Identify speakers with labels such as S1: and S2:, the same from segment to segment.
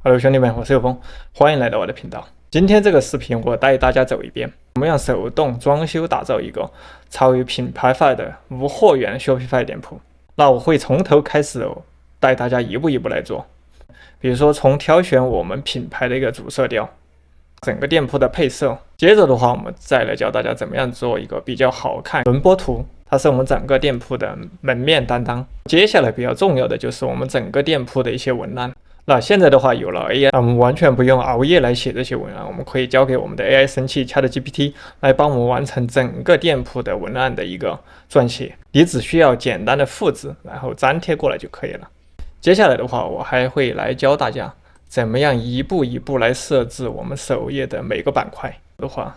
S1: Hello，兄弟们，我是有风，欢迎来到我的频道。今天这个视频，我带大家走一遍，怎么样手动装修打造一个超越品牌化的无货源 Shopify 店铺。那我会从头开始带大家一步一步来做，比如说从挑选我们品牌的一个主色调，整个店铺的配色。接着的话，我们再来教大家怎么样做一个比较好看轮播图，它是我们整个店铺的门面担当。接下来比较重要的就是我们整个店铺的一些文案。那现在的话有了 AI， 我们完全不用熬夜来写这些文案，我们可以交给我们的 AI 神器 ChatGPT 来帮我们完成整个店铺的文案的一个撰写。你只需要简单的复制，然后粘贴过来就可以了。接下来的话，我还会来教大家怎么样一步一步来设置我们首页的每个板块的话，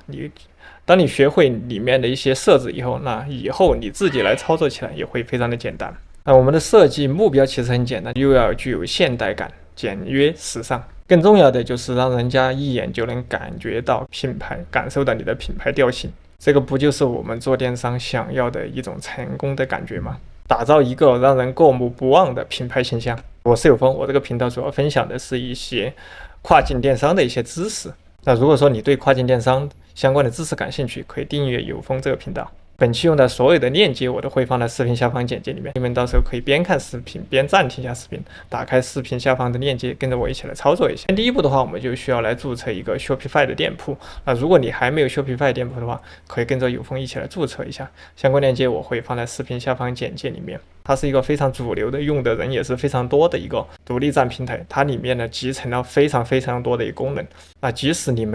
S1: 当你学会里面的一些设置以后，那以后你自己来操作起来也会非常的简单。那我们的设计目标其实很简单，又要具有现代感、简约时尚，更重要的就是让人家一眼就能感觉到品牌，感受到你的品牌调性。这个不就是我们做电商想要的一种成功的感觉吗？打造一个让人过目不忘的品牌形象。我是有风，我这个频道主要分享的是一些跨境电商的一些知识。那如果说你对跨境电商相关的知识感兴趣，可以订阅有风这个频道。本期用的所有的链接我都会放在视频下方简介里面，你们到时候可以边看视频边暂停一下视频，打开视频下方的链接，跟着我一起来操作一下。第一步的话，我们就需要来注册一个 Shopify 的店铺。那如果你还没有 Shopify 店铺的话，可以跟着有风一起来注册一下，相关链接我会放在视频下方简介里面。它是一个非常主流的，用的人也是非常多的一个独立站平台，它里面呢集成了非常多的一个功能。那即使你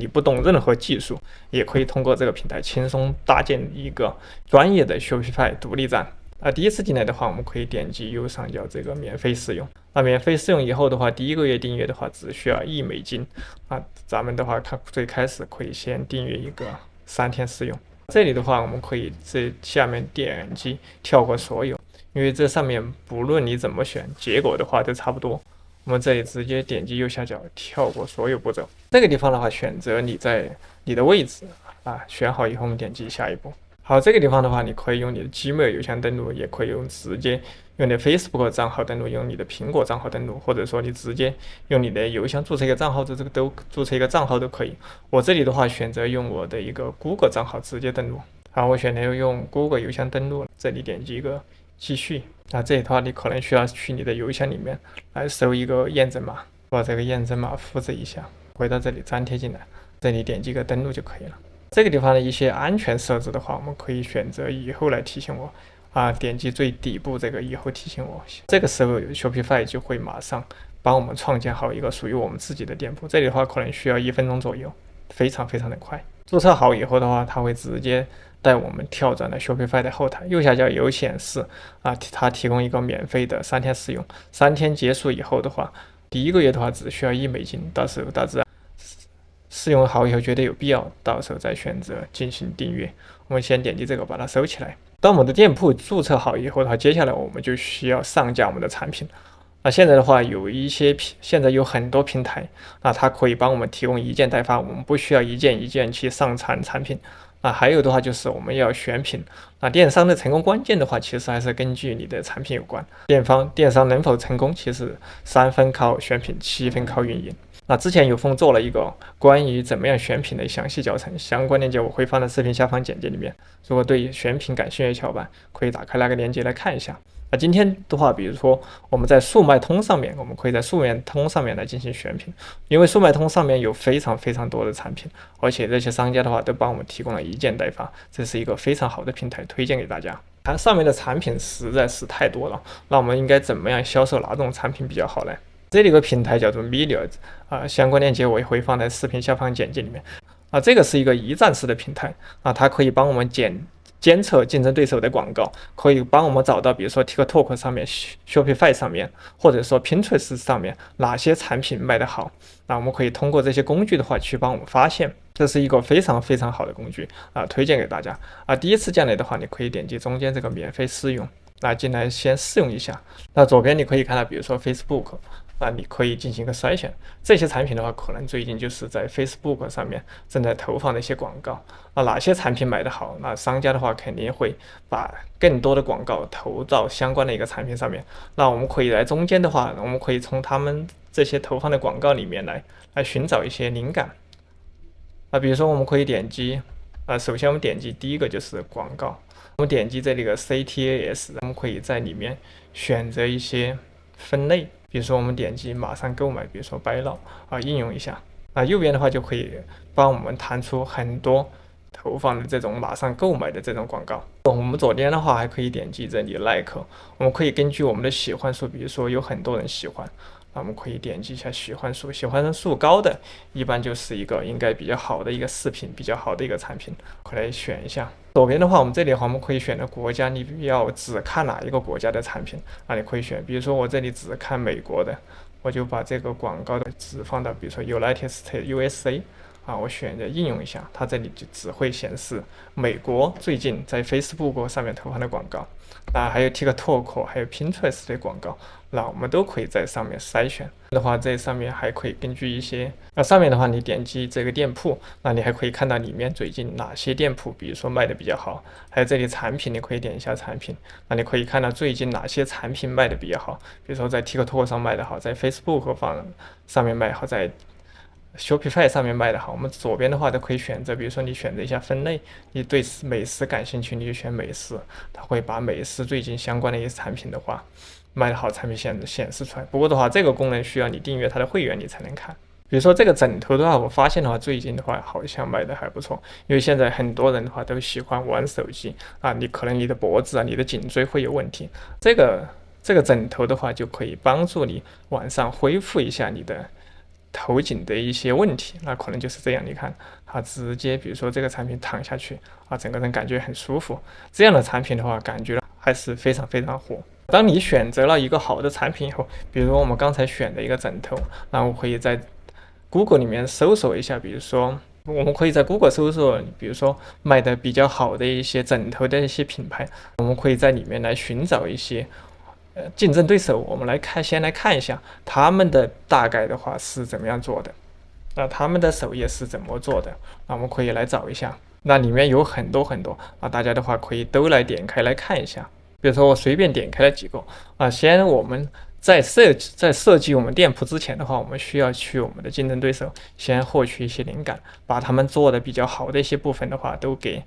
S1: 不懂任何技术，也可以通过这个平台轻松搭建一个专业的 Shopify 独立站。第一次进来的话，我们可以点击右上角这个免费试用。那免费试用以后的话，第一个月订阅的话只需要$1。咱们的话最开始可以先订阅一个3天试用。这里的话，我们可以在下面点击跳过所有，因为这上面不论你怎么选，结果的话都差不多。我们这里直接点击右下角跳过所有步骤。这个地方的话，选择你的位置选好以后，我们点击下一步。好，这个地方的话，你可以用你的 Gmail 邮箱登录，也可以直接用你的 Facebook 账号登录，用你的苹果账号登录，或者说你直接用你的邮箱注册一个账号，这个都注册一个账号都可以。我这里的话选择用我的一个 Google 账号直接登录。好，我选择用 Google 邮箱登录，这里点击一个继续。这里的话，你可能需要去你的邮箱里面来搜一个验证码，把这个验证码复制一下，回到这里粘贴进来，这里点击一个登录就可以了。这个地方的一些安全设置的话，我们可以选择以后来提醒我点击最底部这个以后提醒我，这个时候 Shopify 就会马上帮我们创建好一个属于我们自己的店铺。这里的话可能需要1分钟左右，非常的快。注册好以后的话，它会直接带我们跳转到 Shopify 的后台，右下角有显示它提供一个免费的3天试用，3天结束以后的话，第一个月的话只需要$1，到时候大致试用好以后觉得有必要，到时候再选择进行订阅。我们先点击这个把它收起来。当我们的店铺注册好以后的话，接下来我们就需要上架我们的产品。现在的话现在有很多平台，它可以帮我们提供一件代发，我们不需要一件一件去上传产品。还有的话就是我们要选品。电商的成功关键的话，其实还是根据你的产品有关。电商能否成功，其实3分靠选品，7分靠运营。之前有风做了一个关于怎么样选品的详细教程，相关链接我会放在视频下方简介里面。如果对选品感兴趣的小伙伴，可以打开那个链接来看一下。今天的话，比如说我们在速卖通上面，我们可以在速卖通上面来进行选品，因为速卖通上面有非常多的产品，而且这些商家的话都帮我们提供了一件代发，这是一个非常好的平台，推荐给大家。它上面的产品实在是太多了，那我们应该怎么样销售哪种产品比较好呢？这里有个平台叫做 Millions，相关链接我也会放在视频下方简介里面。这个是一个一站式的平台，它可以帮我们监测竞争对手的广告，可以帮我们找到比如说 TikTok 上面、Shopify 上面，或者说 Pinterest 上面哪些产品卖得好。我们可以通过这些工具的话去帮我们发现，这是一个非常好的工具推荐给大家。第一次进来的话，你可以点击中间这个免费试用，进来先试用一下。左边你可以看到比如说 Facebook，你可以进行一个筛选。这些产品的话，可能最近就是在 Facebook 上面正在投放的一些广告。哪些产品买得好，那商家的话肯定会把更多的广告投到相关的一个产品上面。那我们可以来中间的话，我们可以从他们这些投放的广告里面来寻找一些灵感。比如说我们可以点击首先我们点击第一个就是广告，我们点击这里的 CTAS， 我们可以在里面选择一些分类，比如说我们点击马上购买，比如说 Buy Now 应用一下，右边的话就可以帮我们弹出很多投放的这种马上购买的这种广告。我们左边的话还可以点击这里的 Like， 我们可以根据我们的喜欢数，比如说有很多人喜欢，那我们可以点击一下喜欢数，喜欢数高的一般就是一个应该比较好的一个视频，比较好的一个产品，可以来选一下。左边的话，我们这里的话，我们可以选的国家，你要只看哪一个国家的产品，你可以选，比如说我这里只看美国的，我就把这个广告的只放到比如说 United States USA。我选择应用一下，它这里就只会显示美国最近在 Facebook 上面投放的广告，还有 TikTok， 还有 Pinterest 的广告，那我们都可以在上面筛选的话，这上面还可以根据一些，上面的话你点击这个店铺，那你还可以看到里面最近哪些店铺，比如说卖的比较好，还有这里产品，你可以点一下产品，那你可以看到最近哪些产品卖的比较好，比如说在 TikTok 上卖的好，在 Facebook 上面卖好，在Shopify 上面卖的好。我们左边的话都可以选择，比如说你选择一下分类，你对美食感兴趣，你就选美食，它会把美食最近相关的一些产品的话，卖的好产品显示出来。不过的话，这个功能需要你订阅它的会员你才能看。比如说这个枕头的话，我发现的话，最近的话好像卖的还不错，因为现在很多人的话都喜欢玩手机你可能你的脖子你的颈椎会有问题，这个枕头的话就可以帮助你晚上恢复一下你的头颈的一些问题，那可能就是这样。你看，直接比如说这个产品躺下去整个人感觉很舒服。这样的产品的话，感觉还是非常非常火。当你选择了一个好的产品以后，比如说我们刚才选的一个枕头，那我可以在 Google 里面搜索一下，比如说我们可以在 Google 搜索，比如说卖的比较好的一些枕头的一些品牌，我们可以在里面来寻找一些竞争对手，我们先来看一下他们的大概的话是怎么样做的，他们的首页是怎么做的，我们可以来找一下。那里面有很多大家的话可以都来点开来看一下。比如说我随便点开了几个先我们在设计我们店铺之前的话，我们需要去我们的竞争对手先获取一些灵感，把他们做的比较好的一些部分的话都给，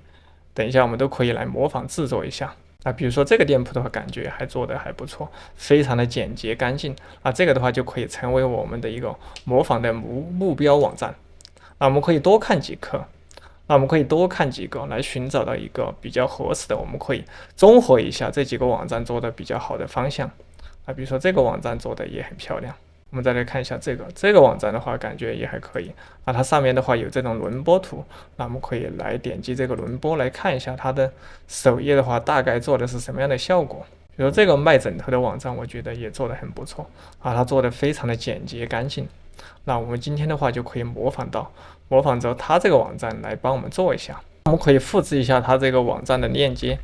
S1: 等一下我们都可以来模仿制作一下。比如说这个店铺的话，感觉还做得还不错，非常的简洁干净这个的话就可以成为我们的一个模仿的目标网站。我们可以多看几个，来寻找到一个比较合适的，我们可以综合一下这几个网站做的比较好的方向比如说这个网站做的也很漂亮。我们再来看一下这个网站的话，感觉也还可以它上面的话有这种轮播图，那我们可以来点击这个轮播来看一下它的首页的话大概做的是什么样的效果。比如这个卖枕头的网站，我觉得也做得很不错它做的非常的简洁干净。那我们今天的话就可以模仿着它这个网站来帮我们做一下。我们可以复制一下它这个网站的链接，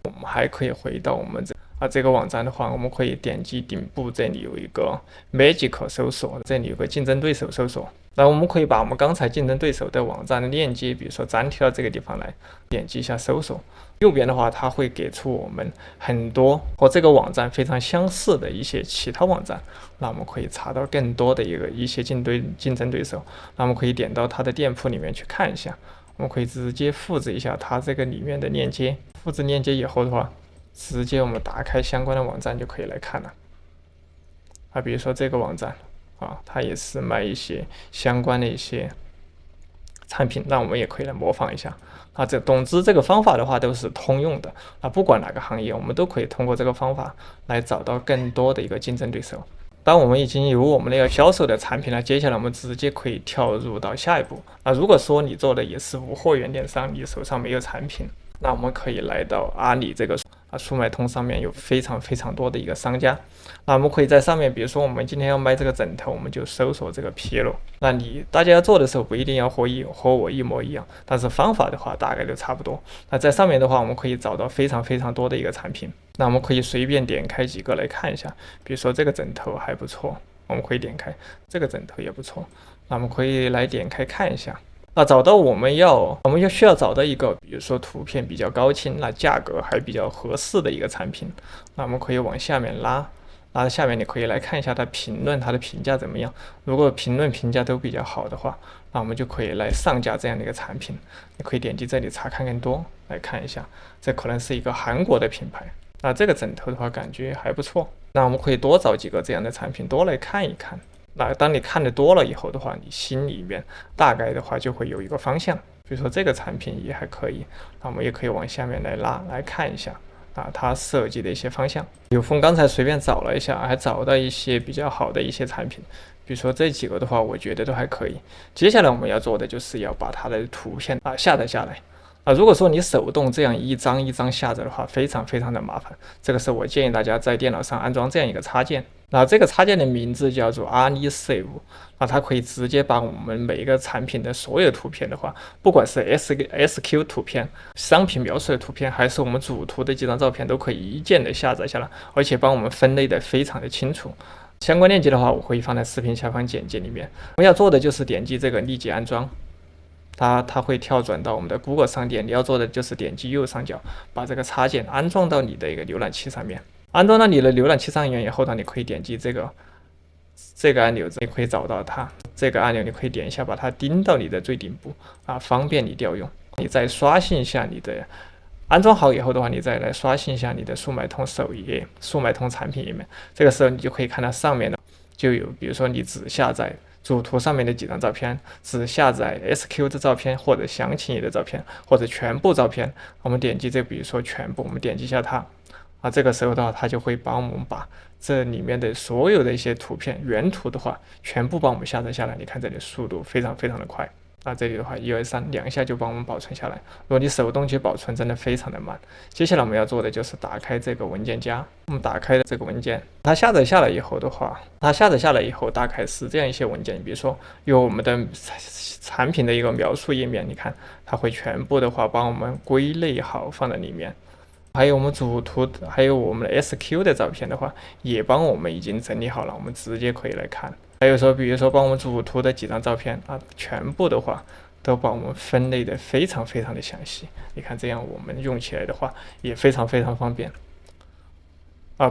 S1: 我们还可以回到我们这个网站的话，我们可以点击顶部，这里有一个 Magic 搜索，这里有个竞争对手搜索。那我们可以把我们刚才竞争对手的网站的链接，比如说粘贴到这个地方来，点击一下搜索。右边的话，它会给出我们很多和这个网站非常相似的一些其他网站，那我们可以查到更多的一些竞争对手。那我们可以点到它的店铺里面去看一下，我们可以直接复制一下它这个里面的链接。复制链接以后的话，直接我们打开相关的网站就可以来看了比如说这个网站它也是卖一些相关的一些产品，那我们也可以来模仿一下总之这个方法的话都是通用的不管哪个行业，我们都可以通过这个方法来找到更多的一个竞争对手。当我们已经有我们那个销售的产品了，接下来我们直接可以跳入到下一步如果说你做的也是无货源电商，你手上没有产品，那我们可以来到阿里这个速卖通上面有非常非常多的一个商家，那我们可以在上面，比如说我们今天要卖这个枕头，我们就搜索这个皮罗。那大家要做的时候不一定要和我一模一样，但是方法的话大概都差不多。那在上面的话，我们可以找到非常非常多的一个产品，那我们可以随便点开几个来看一下，比如说这个枕头还不错，我们可以点开，这个枕头也不错，那我们可以来点开看一下。那找到我们需要找到一个，比如说图片比较高清，那价格还比较合适的一个产品，那我们可以往下面拉，那下面你可以来看一下它评论，它的评价怎么样。如果评论评价都比较好的话，那我们就可以来上架这样的一个产品。你可以点击这里查看更多，来看一下，这可能是一个韩国的品牌。那这个枕头的话，感觉还不错。那我们可以多找几个这样的产品，多来看一看。那当你看的多了以后的话，你心里面大概的话就会有一个方向。比如说这个产品也还可以，那我们也可以往下面来拉来看一下啊，它设计的一些方向。有风刚才随便找了一下，还找到一些比较好的一些产品。比如说这几个的话，我觉得都还可以。接下来我们要做的就是要把它的图片下载下来。如果说你手动这样一张一张下载的话，非常非常的麻烦。这个时候我建议大家在电脑上安装这样一个插件。那这个插件的名字叫做 AnySave， 那它可以直接把我们每一个产品的所有图片的话，不管是 SQ 图片、商品描述的图片，还是我们主图的几张照片，都可以一键的下载下来，而且帮我们分类的非常的清楚。相关链接的话，我会放在视频下方简介里面。我们要做的就是点击这个立即安装。它会跳转到我们的 Google 商店，你要做的就是点击右上角，把这个插件安装到你的一个浏览器上面。安装到你的浏览器上面以后呢，你可以点击这个按钮，你可以找到它。这个按钮你可以点一下，把它钉到你的最顶部方便你调用。你再刷新一下你的安装好以后的话，你再来刷新一下你的速卖通首页、速卖通产品页面。这个时候你就可以看到上面的就有，比如说你只下载主图上面的几张照片，只下载 SQ 的照片，或者详情页的照片，或者全部照片。我们点击这，比如说全部，我们点击一下它这个时候的话，它就会帮我们把这里面的所有的一些图片原图的话，全部帮我们下载下来。你看这里速度非常非常的快。这里的话1、2、3，两下就帮我们保存下来。如果你手动去保存，真的非常的慢。接下来我们要做的就是打开这个文件夹。我们打开这个文件，它下载下来以后的话，大概是这样一些文件。比如说有我们的产品的一个描述页面，你看它会全部的话帮我们归类好放在里面。还有我们主图，还有我们的 SQ 的照片的话，也帮我们已经整理好了，我们直接可以来看。还有说，比如说帮我们主图的几张照片全部的话都帮我们分类的非常非常的详细。你看这样我们用起来的话也非常非常方便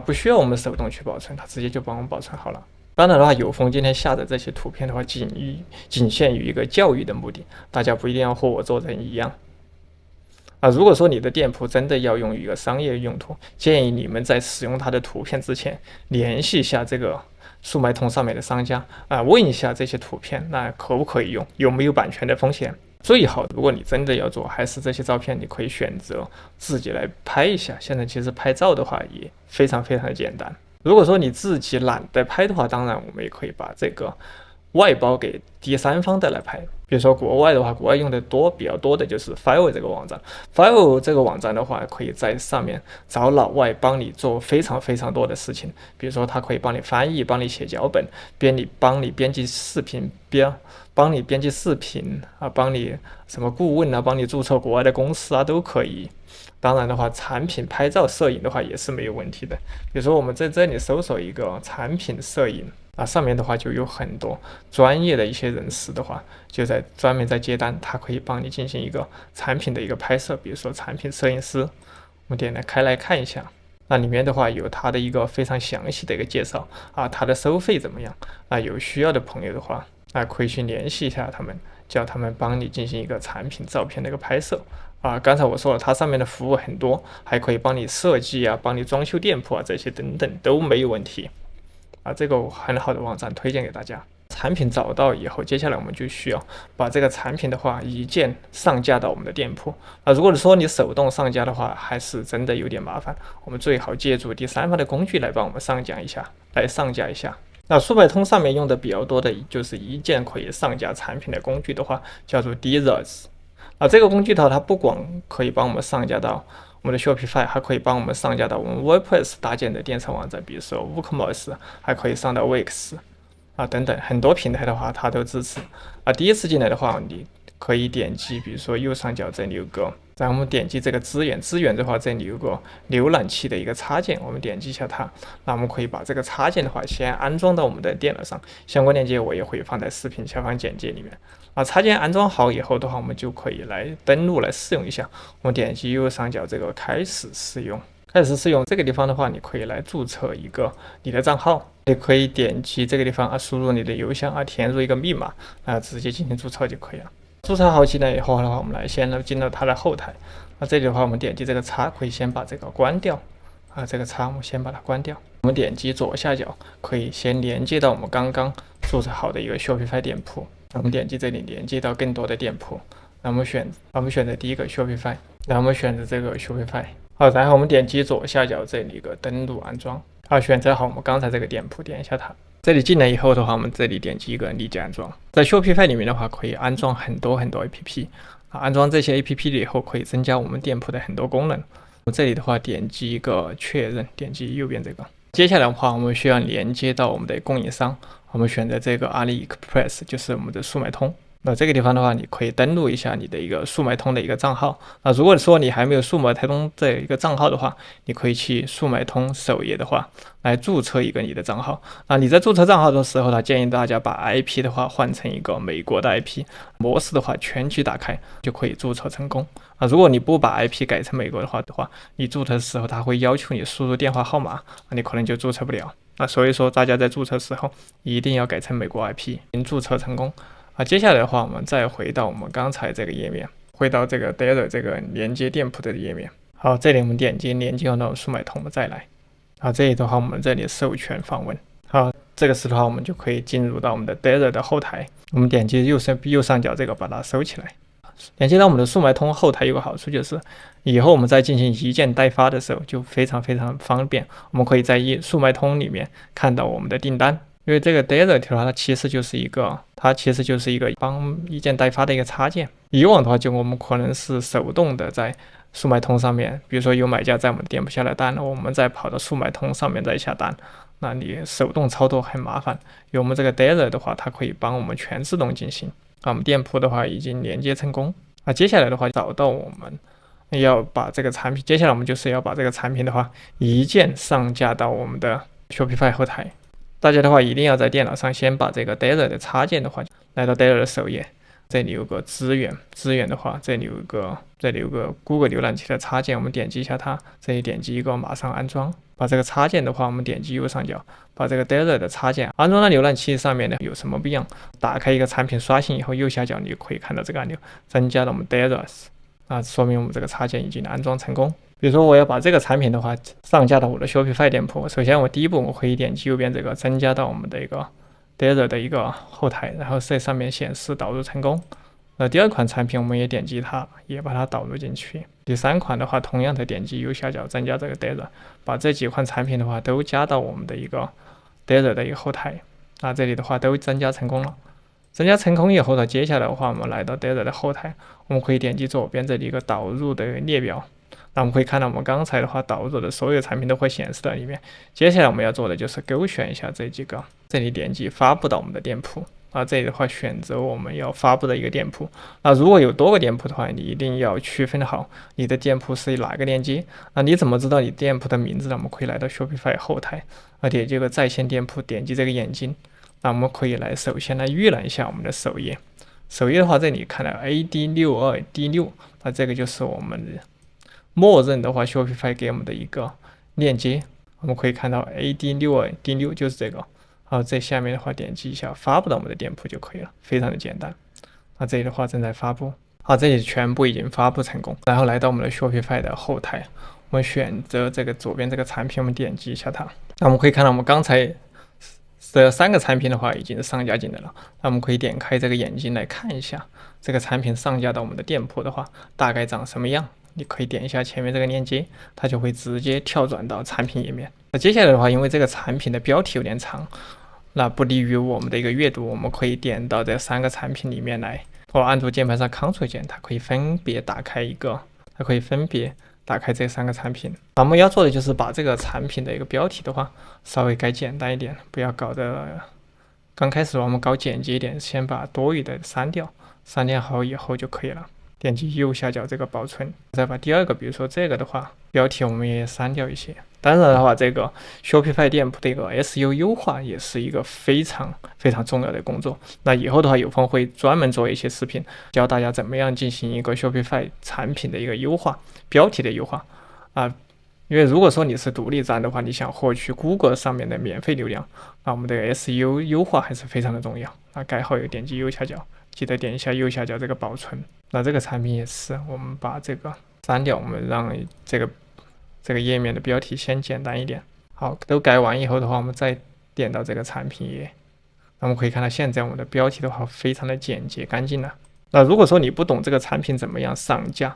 S1: 不需要我们手动去保存，它直接就帮我们保存好了。当然的话，有风今天下载这些图片的话，仅限于一个教育的目的，大家不一定要和我做成一样。如果说你的店铺真的要用一个商业用途，建议你们在使用它的图片之前，联系一下这个速卖通上面的商家问一下这些图片那可不可以用，有没有版权的风险。最好如果你真的要做，还是这些照片你可以选择自己来拍一下。现在其实拍照的话也非常非常的简单。如果说你自己懒得拍的话，当然我们也可以把这个外包给第三方的来拍。比如说国外的话，国外用的比较多的就是 Fiverr 这个网站。Fiverr 这个网站的话，可以在上面找老外帮你做非常非常多的事情。比如说他可以帮你翻译，帮你写脚本，帮你编辑视频，帮你编辑视频帮你什么顾问帮你注册国外的公司都可以。当然的话，产品拍照摄影的话也是没有问题的。比如说我们在这里搜索一个产品摄影上面的话就有很多专业的一些人士的话，就专门在接单，他可以帮你进行一个产品的一个拍摄。比如说产品摄影师，我们点开来看一下，那里面的话有他的一个非常详细的一个介绍他的收费怎么样有需要的朋友的话可以去联系一下他们，叫他们帮你进行一个产品照片的一个拍摄刚才我说了，它上面的服务很多，还可以帮你设计帮你装修店铺这些等等都没有问题这个很好的网站推荐给大家。产品找到以后，接下来我们就需要把这个产品的话一键上架到我们的店铺如果说你手动上架的话，还是真的有点麻烦，我们最好借助第三方的工具来帮我们上架一下。那速卖通上面用的比较多的就是一键可以上架产品的工具的话，叫做 Dizers这个工具它不光可以帮我们上架到我们的 Shopify， 还可以帮我们上架到我们 WordPress 搭建的电商网站，比如说 WooCommerce， 还可以上到 Wix等等，很多平台的话它都支持第一次进来的话，你可以点击，比如说右上角这里有个，然后我们点击这个资源的话，这里有个浏览器的一个插件，我们点击一下它，那我们可以把这个插件的话先安装到我们的电脑上，相关链接我也会放在视频下方简介里面插件安装好以后的话，我们就可以来登录来试用一下。我们点击右上角这个开始试用开始试用这个地方的话，你可以来注册一个你的账号，也可以点击这个地方输入你的邮箱填入一个密码直接进行注册就可以了。注册好进来以后的话，我们来先进入它的后台。这里的话，我们点击这个叉，可以先把这个关掉这个叉我们先把它关掉。我们点击左下角，可以先连接到我们刚刚注册好的一个 Shopify 店铺。我们点击这里连接到更多的店铺。我们选择第一个 Shopify， 然后我们选择这个 Shopify。然后我们点击左下角这里一个登录安装。选择好我们刚才这个店铺，点一下它。这里进来以后的话，我们这里点击一个立即安装。在 Shopify 里面的话，可以安装很多 APP。安装这些 APP 以后，可以增加我们店铺的很多功能。我这里的话，点击一个确认，点击右边这个。接下来的话，我们需要连接到我们的供应商。我们选择这个阿里 Express， 就是我们的速卖通。那这个地方的话，你可以登录一下你的一个速卖通的一个账号。如果说你还没有速卖通这一个账号的话，你可以去速卖通首页的话来注册一个你的账号。你在注册账号的时候呢，建议大家把 IP 的话换成一个美国的 IP 模式的话，全局打开就可以注册成功。如果你不把 IP 改成美国的话，你注册的时候它会要求你输入电话号码，你可能就注册不了。所以说大家在注册时候一定要改成美国 IP， 注册成功。接下来的话，我们再回到我们刚才这个页面，回到这个 Data 这个连接店铺的页面。好，这里我们点击连接到速卖通，我们再来。这里的话，我们这里授权访问。好，这个时候的话，我们就可以进入到我们的 Data 的后台。我们点击右上角这个，把它收起来。连接到我们的速卖通后台有个好处就是，以后我们在进行一件代发的时候就非常方便。我们可以在速卖通里面看到我们的订单。因为这个 Data 的话，它其实就是一个帮一件代发的一个插件。以往的话，我们可能是手动的在速卖通上面，比如说有买家在我们店铺下了单，我们再跑到速卖通上面再下单，那你手动操作很麻烦。有我们这个 Data 的话，它可以帮我们全自动进行。我们店铺的话已经连接成功。接下来的话，找到我们要把这个产品，接下来我们就是要把这个产品的话一键上架到我们的 Shopify 后台。大家的话一定要在电脑上先把这个 Data 的插件的话来到 Data 的首页，这里有个资源的话，这里有个 Google 浏览器的插件，我们点击一下它，这里点击一个马上安装。把这个插件的话，我们点击右上角，把这个 Data 的插件安装到浏览器上面呢，有什么不一样？打开一个产品刷新以后，右下角你就可以看到这个按钮，增加了我们 Data，说明我们这个插件已经安装成功。比如说我要把这个产品的话上架到我的 Shopify 店铺，首先我第一步我可以点击右边这个增加到我们的一个 Data 的一个后台，然后在上面显示导入成功。第二款产品我们也点击它，也把它导入进去。第三款的话，同样的点击右下角增加这个 Data， 把这几款产品的话都加到我们的一个 Data 的一个后台。这里的话都增加成功了。增加成功以后呢，接下来的话我们来到 Data 的后台，我们可以点击左边这里一个导入的列表。那我们可以看到我们刚才的话导入的所有产品都会显示在里面。接下来我们要做的就是勾选一下这几个，这里点击发布到我们的店铺。这里的话选择我们要发布的一个店铺。如果有多个店铺的话，你一定要区分好你的店铺是哪个链接。你怎么知道你店铺的名字呢？我们可以来到 Shopify 后台，点击这个在线店铺，点击这个眼睛。我们可以首先来预览一下我们的首页。首页的话，这里看到 AD62D6，这个就是我们默认的话 Shopify 给我们的一个链接。我们可以看到 AD62D6 就是这个。在下面的话点击一下发布到我们的店铺就可以了，非常的简单。这里的话正在发布。这里全部已经发布成功。然后来到我们的 Shopify 的后台，我们选择这个左边这个产品，我们点击一下它。我们可以看到我们刚才这3个产品的话已经上架进来了。我们可以点开这个眼睛来看一下这个产品上架到我们的店铺的话大概长什么样。你可以点一下前面这个链接，它就会直接跳转到产品页面。接下来的话，因为这个产品的标题有点长，那不利于我们的一个阅读，我们可以点到这3个产品里面来，按住键盘上 Ctrl 键，它可以分别打开这3个产品。我们要做的就是把这个产品的一个标题的话稍微改简单一点，不要搞得刚开始我们搞简洁一点，先把多余的删掉好以后就可以了。点击右下角这个保存，再把第二个，比如说这个的话，标题我们也删掉一些。当然的话，这个 Shopify 店铺的一个 SEO 优化也是一个非常重要的工作。那以后的话，有空会专门做一些视频，教大家怎么样进行一个 Shopify 产品的一个优化，标题的优化因为如果说你是独立站的话，你想获取谷歌上面的免费流量，那我们的 SEO 优化还是非常的重要。那改好以后点击右下角，记得点一下右下角这个保存。那这个产品也是，我们把这个删掉，我们让这个页面的标题先简单一点。好，都改完以后的话，我们再点到这个产品页，那我们可以看到现在我们的标题的话非常的简洁干净了。那如果说你不懂这个产品怎么样上架，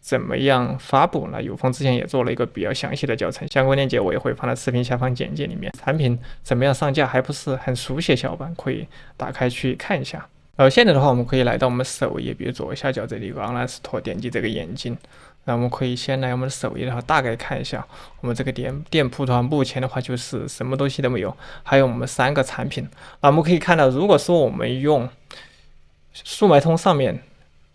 S1: 怎么样发布，那有风之前也做了一个比较详细的教程，相关链接我也会放在视频下方简介里面。产品怎么样上架还不是很熟悉的小伙伴可以打开去看一下。现在的话我们可以来到我们首页，比如左下角这里有个 Online Store， 点击这个眼睛，那我们可以先来我们的首页的话大概看一下我们这个店铺的话，目前的话就是什么东西都没有，还有我们3个产品。我们可以看到，如果说我们用速卖通上面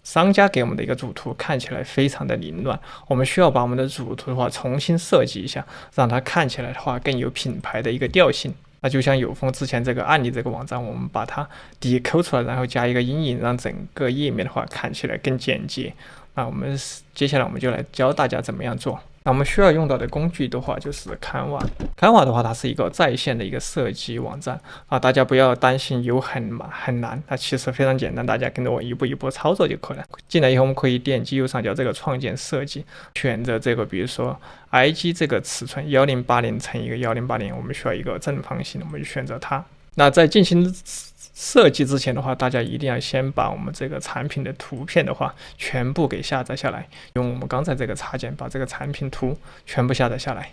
S1: 商家给我们的一个主图看起来非常的凌乱，我们需要把我们的主图的话重新设计一下，让它看起来的话更有品牌的一个调性。那就像有风之前这个案例这个网站，我们把它底抠出来，然后加一个阴影，让整个页面的话看起来更简洁。那我们接下来我们就来教大家怎么样做。那我们需要用到的工具的话就是 Canva。Canva 的话，它是一个在线的一个设计网站大家不要担心有很难，它其实非常简单，大家跟着我一步一步操作就可以了。进来以后，我们可以点击右上角这个创建设计，选择这个比如说 IG 这个尺寸1080×1080，我们需要一个正方形，我们就选择它。那在进行设计之前的话，大家一定要先把我们这个产品的图片的话全部给下载下来，用我们刚才这个插件把这个产品图全部下载下来。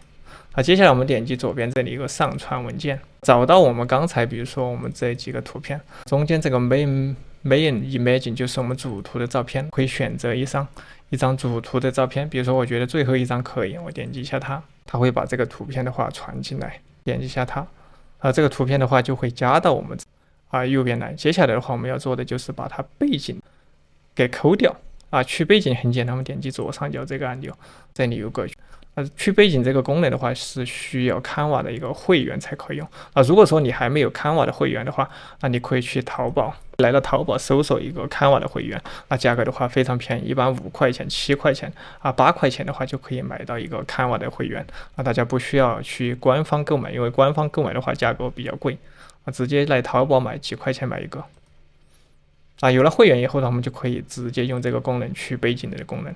S1: 接下来我们点击左边这里一个上传文件，找到我们刚才比如说我们这几个图片，中间这个 main image 就是我们主图的照片，可以选择一张主图的照片，比如说我觉得最后一张可以，我点击一下它会把这个图片的话传进来，点击一下它这个图片的话就会加到我们右边来。接下来的话我们要做的就是把它背景给抠掉去背景很简单，我们点击左上角这个按钮，这里有个去背景这个功能的话是需要 Canva 的一个会员才可以用如果说你还没有 Canva 的会员的话，那你可以去淘宝，来到淘宝搜索一个 Canva 的会员价格的话非常便宜，一般5块钱、7块钱8块钱的话就可以买到一个 Canva 的会员大家不需要去官方购买，因为官方购买的话价格比较贵直接来淘宝买几块钱买一个有了会员以后呢，我们就可以直接用这个功能去背景的功能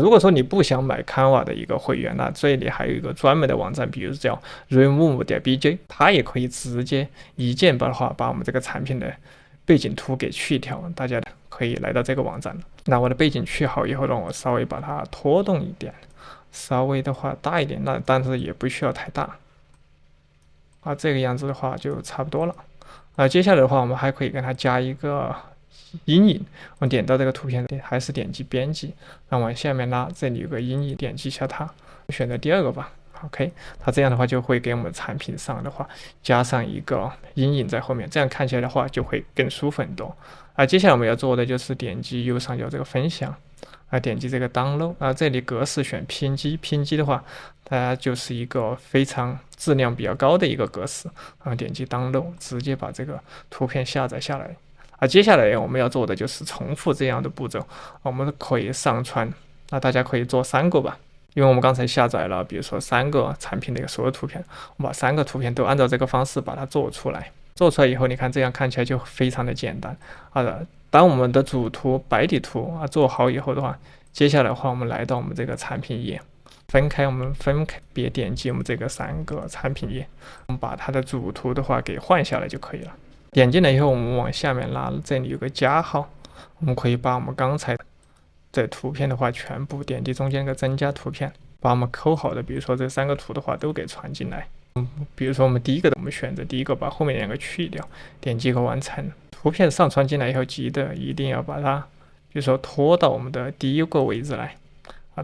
S1: 如果说你不想买 Canva 的一个会员，那这里还有一个专门的网站，比如叫 remove.bj， 它也可以直接一键把我们这个产品的背景图给去掉。大家可以来到这个网站。那我的背景去好以后，让我稍微把它拖动一点，稍微的话大一点，但是也不需要太大这个样子的话就差不多了接下来的话我们还可以跟它加一个阴影，我们点到这个图片还是点击编辑，然后往下面拉，这里有个阴影，点击一下它，选择第2个吧。OK， 它这样的话就会给我们产品上的话加上一个阴影在后面，这样看起来的话就会更舒服很多接下来我们要做的就是点击右上角这个分享点击这个 download 这里格式选PNG的话它就是一个非常质量比较高的一个格式点击 download 直接把这个图片下载下来接下来我们要做的就是重复这样的步骤我们可以上传大家可以做3个吧，因为我们刚才下载了比如说3个产品的一个所有图片，我们把3个图片都按照这个方式把它做出来以后，你看这样看起来就非常的简单当我们的主图白底图做好以后的话，接下来的话我们来到我们这个产品页，我们分别点击我们这个3个产品页，我们把它的主图的话给换下来就可以了。点进来以后，我们往下面拉，这里有个加号，我们可以把我们刚才的图片的话全部点击中间那个增加图片，把我们抠好的比如说这3个图的话都给传进来比如说我们第一个我们选择第一个，把后面2个去掉，点击一个完成。图片上传进来以后，记得一定要把它比如说拖到我们的第1个位置来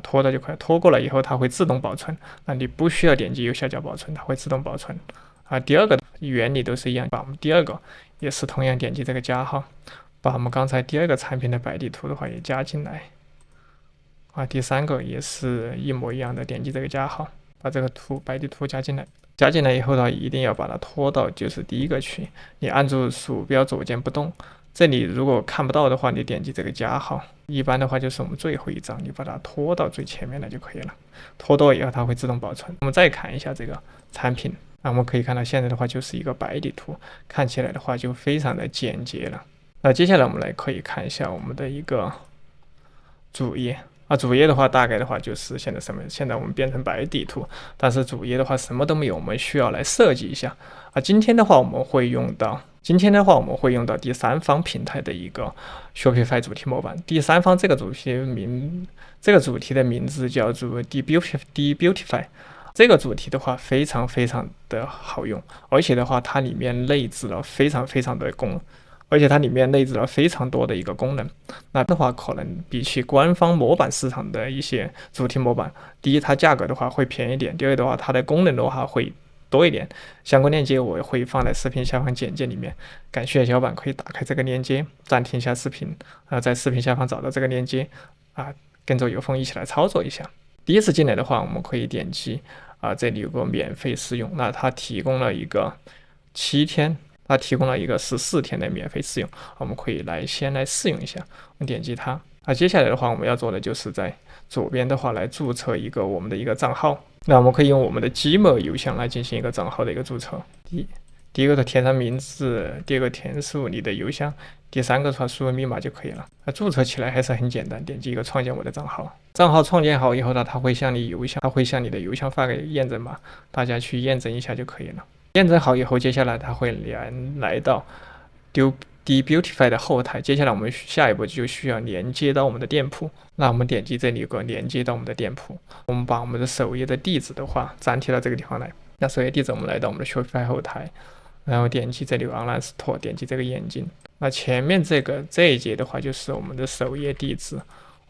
S1: 拖到就可以，拖过来以后它会自动保存你不需要点击右下角保存，它会自动保存第2个原理都是一样，把我们第2个也是同样点击这个加号，把我们刚才第2个产品的白底图的话也加进来第3个也是一模一样的，点击这个加号，把这个白底图加进来以后呢，一定要把它拖到就是第1个去，你按住鼠标左键不动，这里如果看不到的话，你点击这个加号，一般的话就是我们最后一张，你把它拖到最前面来就可以了。拖多以后它会自动保存。我们再看一下这个产品，那我们可以看到现在的话就是一个白底图，看起来的话就非常的简洁了。那接下来我们来可以看一下我们的一个主页。主页的话，大概的话就是现在什么？现在我们变成白底图，但是主页的话什么都没有，我们需要来设计一下。今天的话我们会用到第三方平台的一个 Shopify 主题模板。第三方这个主题的名字叫做 Debutify。这个主题的话非常非常的好用，而且的话它里面内置了非常多的一个功能。那的话可能比起官方模板市场的一些主题模板，第一它价格的话会便宜点，第二的话它的功能的话会多一点。相关链接我会放在视频下方简介里面，感兴趣的小伙伴可以打开这个链接，暂停一下视频，在视频下方找到这个链接跟着有风一起来操作一下。第一次进来的话，我们可以点击这里有个免费试用，那它提供了一个7天。它提供了一个14天的免费试用，我们可以先来试用一下。我们点击它，接下来的话我们要做的就是在左边的话来注册我们的一个账号。那我们可以用我们的 Gmail 邮箱来进行一个账号的一个注册。第一个填上名字，第二个填入你的邮箱，第三个输入密码就可以了。注册起来还是很简单，点击一个创建我的账号。账号创建好以后呢，它会向你的邮箱发给验证码，大家去验证一下就可以了。验证好以后，接下来它会来到 Debutify 的后台。接下来我们下一步就需要连接到我们的店铺。那我们点击这里有个连接到我们的店铺，我们把我们的首页的地址的话粘贴到这个地方来。那首页地址我们来到我们的 Shopify 后台，然后点击这里有 Online Store， 点击这个眼睛。那前面这一节的话就是我们的首页地址，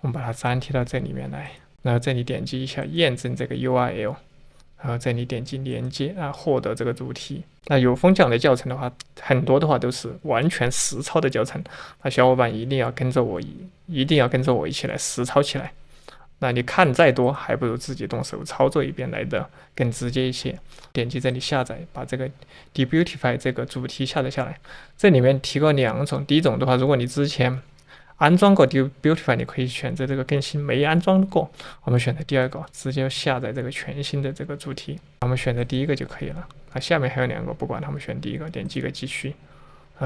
S1: 我们把它粘贴到这里面来。然后这里点击一下验证这个 URL。然后这里点击连接获得这个主题。那有风讲的教程的话，很多的话都是完全实操的教程，那小伙伴一定要跟着我一起来实操起来。那你看再多，还不如自己动手操作一遍来的更直接一些。点击这里下载，把这个 Debutify 这个主题下载下来。这里面提供2种，第一种的话，如果你之前安装过 Debutify， 你可以选择这个更新，没安装过，我们选择第二个，直接下载这个全新的这个主题。我们选择第一个就可以了。下面还有2个，不管他们选第一个，点击一个继续。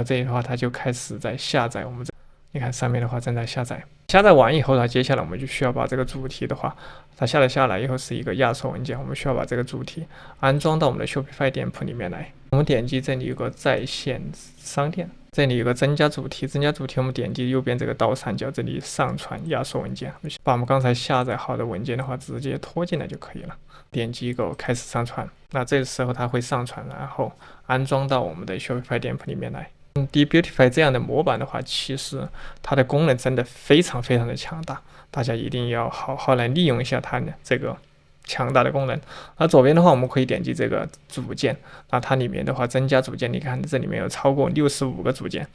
S1: 这里的话，它就开始在下载我们你看上面的话正在下载。下载完以后呢，接下来我们就需要把这个主题的话，它下载下来以后是一个压缩文件，我们需要把这个主题安装到我们的 Shopify 店铺里面来。我们点击这里有个在线商店。这里有个增加主题，我们点击右边这个倒三角，这里上传压缩文件，把我们刚才下载好的文件的话直接拖进来就可以了。点击一个开始上传，那这个时候它会上传，然后安装到我们的 Shopify 店铺里面来。Debutify 这样的模板的话，其实它的功能真的非常非常的强大，大家一定要好好来利用一下它的这个强大的功能。那左边的话，我们可以点击这个组件，那它里面的话增加组件，你看这里面有超过65个组件。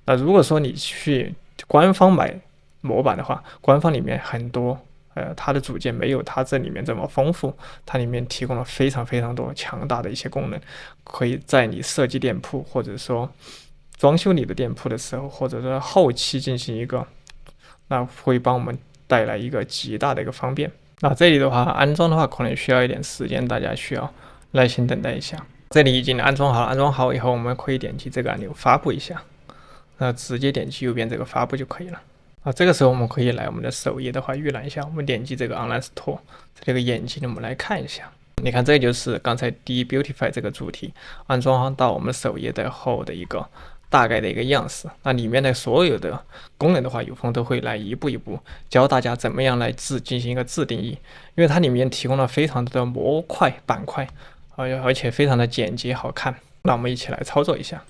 S1: 那如果说你去官方买模板的话，官方里面很多它的组件没有它这里面这么丰富，它里面提供了非常非常多强大的一些功能，可以在你设计店铺或者说装修你的店铺的时候，或者说后期进行一个，那会帮我们带来一个极大的一个方便。那这里的话，安装的话可能需要一点时间，大家需要耐心等待一下。这里已经安装好了，安装好以后，我们可以点击这个按钮发布一下，那直接点击右边这个发布就可以了。这个时候我们可以来我们的首页的话预览一下，我们点击这个 Online Store， 这个眼睛我们来看一下。你看，这就是刚才 Debutify 这个主题安装到我们首页的后的一个大概的一个样式。那里面的所有的功能的话，有风都会来一步一步教大家怎么样来进行一个自定义，因为它里面提供了非常多的模块板块，而且非常的简洁好看。那我们一起来操作一下。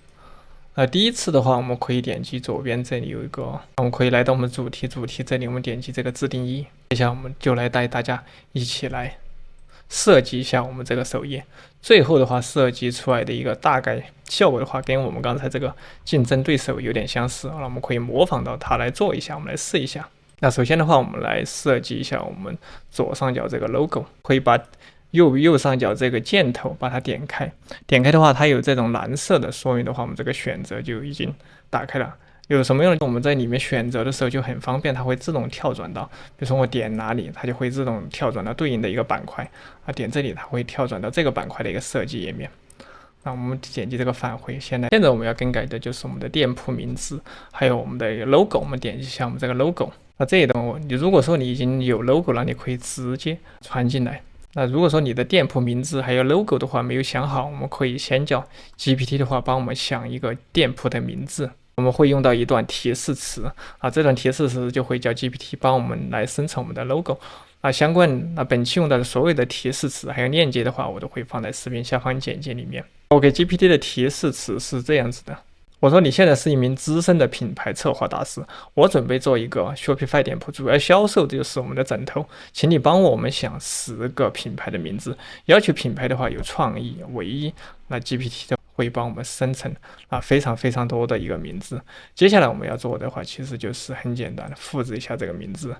S1: 第一次的话，我们可以点击左边这里有一个，我们可以来到我们主题这里，我们点击这个自定义。接下来我们就来带大家一起来设计一下我们这个首页，最后的话设计出来的一个大概效果的话，跟我们刚才这个竞争对手有点相似，那我们可以模仿到它来做一下，我们来试一下。那首先的话，我们来设计一下我们左上角这个 logo， 可以把右上角这个箭头把它点开，点开的话，它有这种蓝色的说明的话，我们这个选择就已经打开了。有什么用呢？我们在里面选择的时候就很方便，它会自动跳转到，比如说我点哪里，它就会自动跳转到对应的一个板块啊，点这里它会跳转到这个板块的一个设计页面。那我们点击这个返回，现在我们要更改的就是我们的店铺名字，还有我们的 logo。我们点击一下我们这个 logo。那这一段你如果说你已经有 logo 了，你可以直接传进来。那如果说你的店铺名字还有 logo 的话没有想好，我们可以先叫 GPT 的话帮我们想一个店铺的名字。我们会用到一段提示词啊，这段提示词就会叫 GPT 帮我们来生成我们的 logo。本期用到的所有的提示词还有链接的话，我都会放在视频下方简介里面。我给 GPT 的提示词是这样子的，我说你现在是一名资深的品牌策划大师，我准备做一个 Shopify 店铺，主要销售就是我们的枕头，请你帮我们想10个品牌的名字，要求品牌的话有创意、唯一，那 GPT 会帮我们生成非常多的一个名字。接下来我们要做的话，其实就是很简单的复制一下这个名字。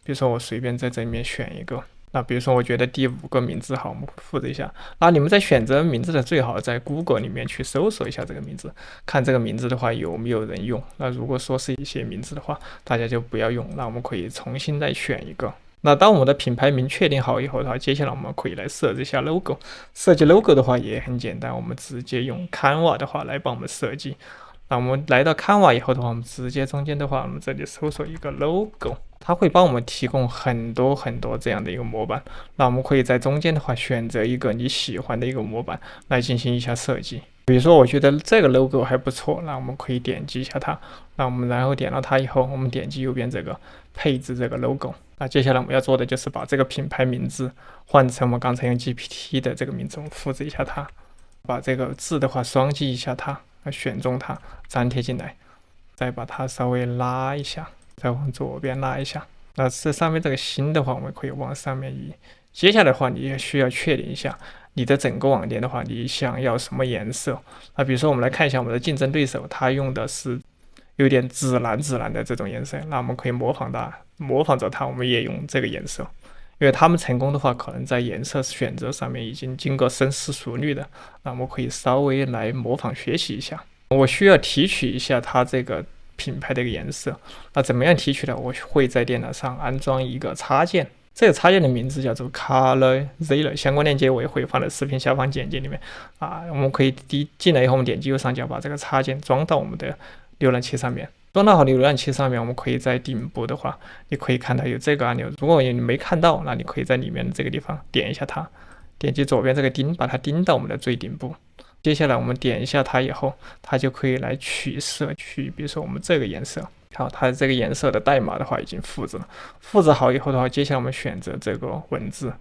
S1: 比如说我随便在这里面选一个，那比如说我觉得第5个名字好，我们复制一下。那你们在选择名字的最好在 Google 里面去搜索一下这个名字，看这个名字的话有没有人用。那如果说是一些名字的话，大家就不要用。那我们可以重新再选一个。那当我们的品牌名确定好以后的话，接下来我们可以来设置一下 logo。设计 logo 的话也很简单，我们直接用 Canva 的话来帮我们设计。那我们来到 Canva 以后的话，我们直接中间的话，我们这里搜索一个 logo， 它会帮我们提供很多这样的一个模板。那我们可以在中间的话选择一个你喜欢的一个模板来进行一下设计。比如说我觉得这个 logo 还不错，那我们可以点击一下它。那我们然后点到它以后，我们点击右边这个配置这个 logo。那接下来我们要做的就是把这个品牌名字换成我们刚才用 GPT 的这个名字，我们复制一下它，把这个字的话双击一下它，选中它，粘贴进来，再把它稍微拉一下，再往左边拉一下。那这上面这个心的话，我们可以往上面移。接下来的话，你也需要确定一下你的整个网店的话，你想要什么颜色？那比如说我们来看一下我们的竞争对手，他用的是有点紫蓝的这种颜色，那我们可以模仿着它，我们也用这个颜色。因为他们成功的话，可能在颜色选择上面已经经过深思熟虑的，那我们可以稍微来模仿学习一下。我需要提取一下它这个品牌的一个颜色，那怎么样提取呢？我会在电脑上安装一个插件，这个插件的名字叫做 ColorZilla， 相关链接我也会放在视频下方简介里面我们可以进来以后，我们点击右上角把这个插件装到我们的浏览器上面。装到好浏览器上面，我们可以在顶部的话，你可以看到有这个按钮。如果你没看到，那你可以在里面的这个地方点一下它，点击左边这个钉，把它钉到我们的最顶部。接下来我们点一下它以后，它就可以来取色，比如说我们这个颜色。好，它这个颜色的代码的话已经复制了。复制好以后的话，接下来我们选择这个文字，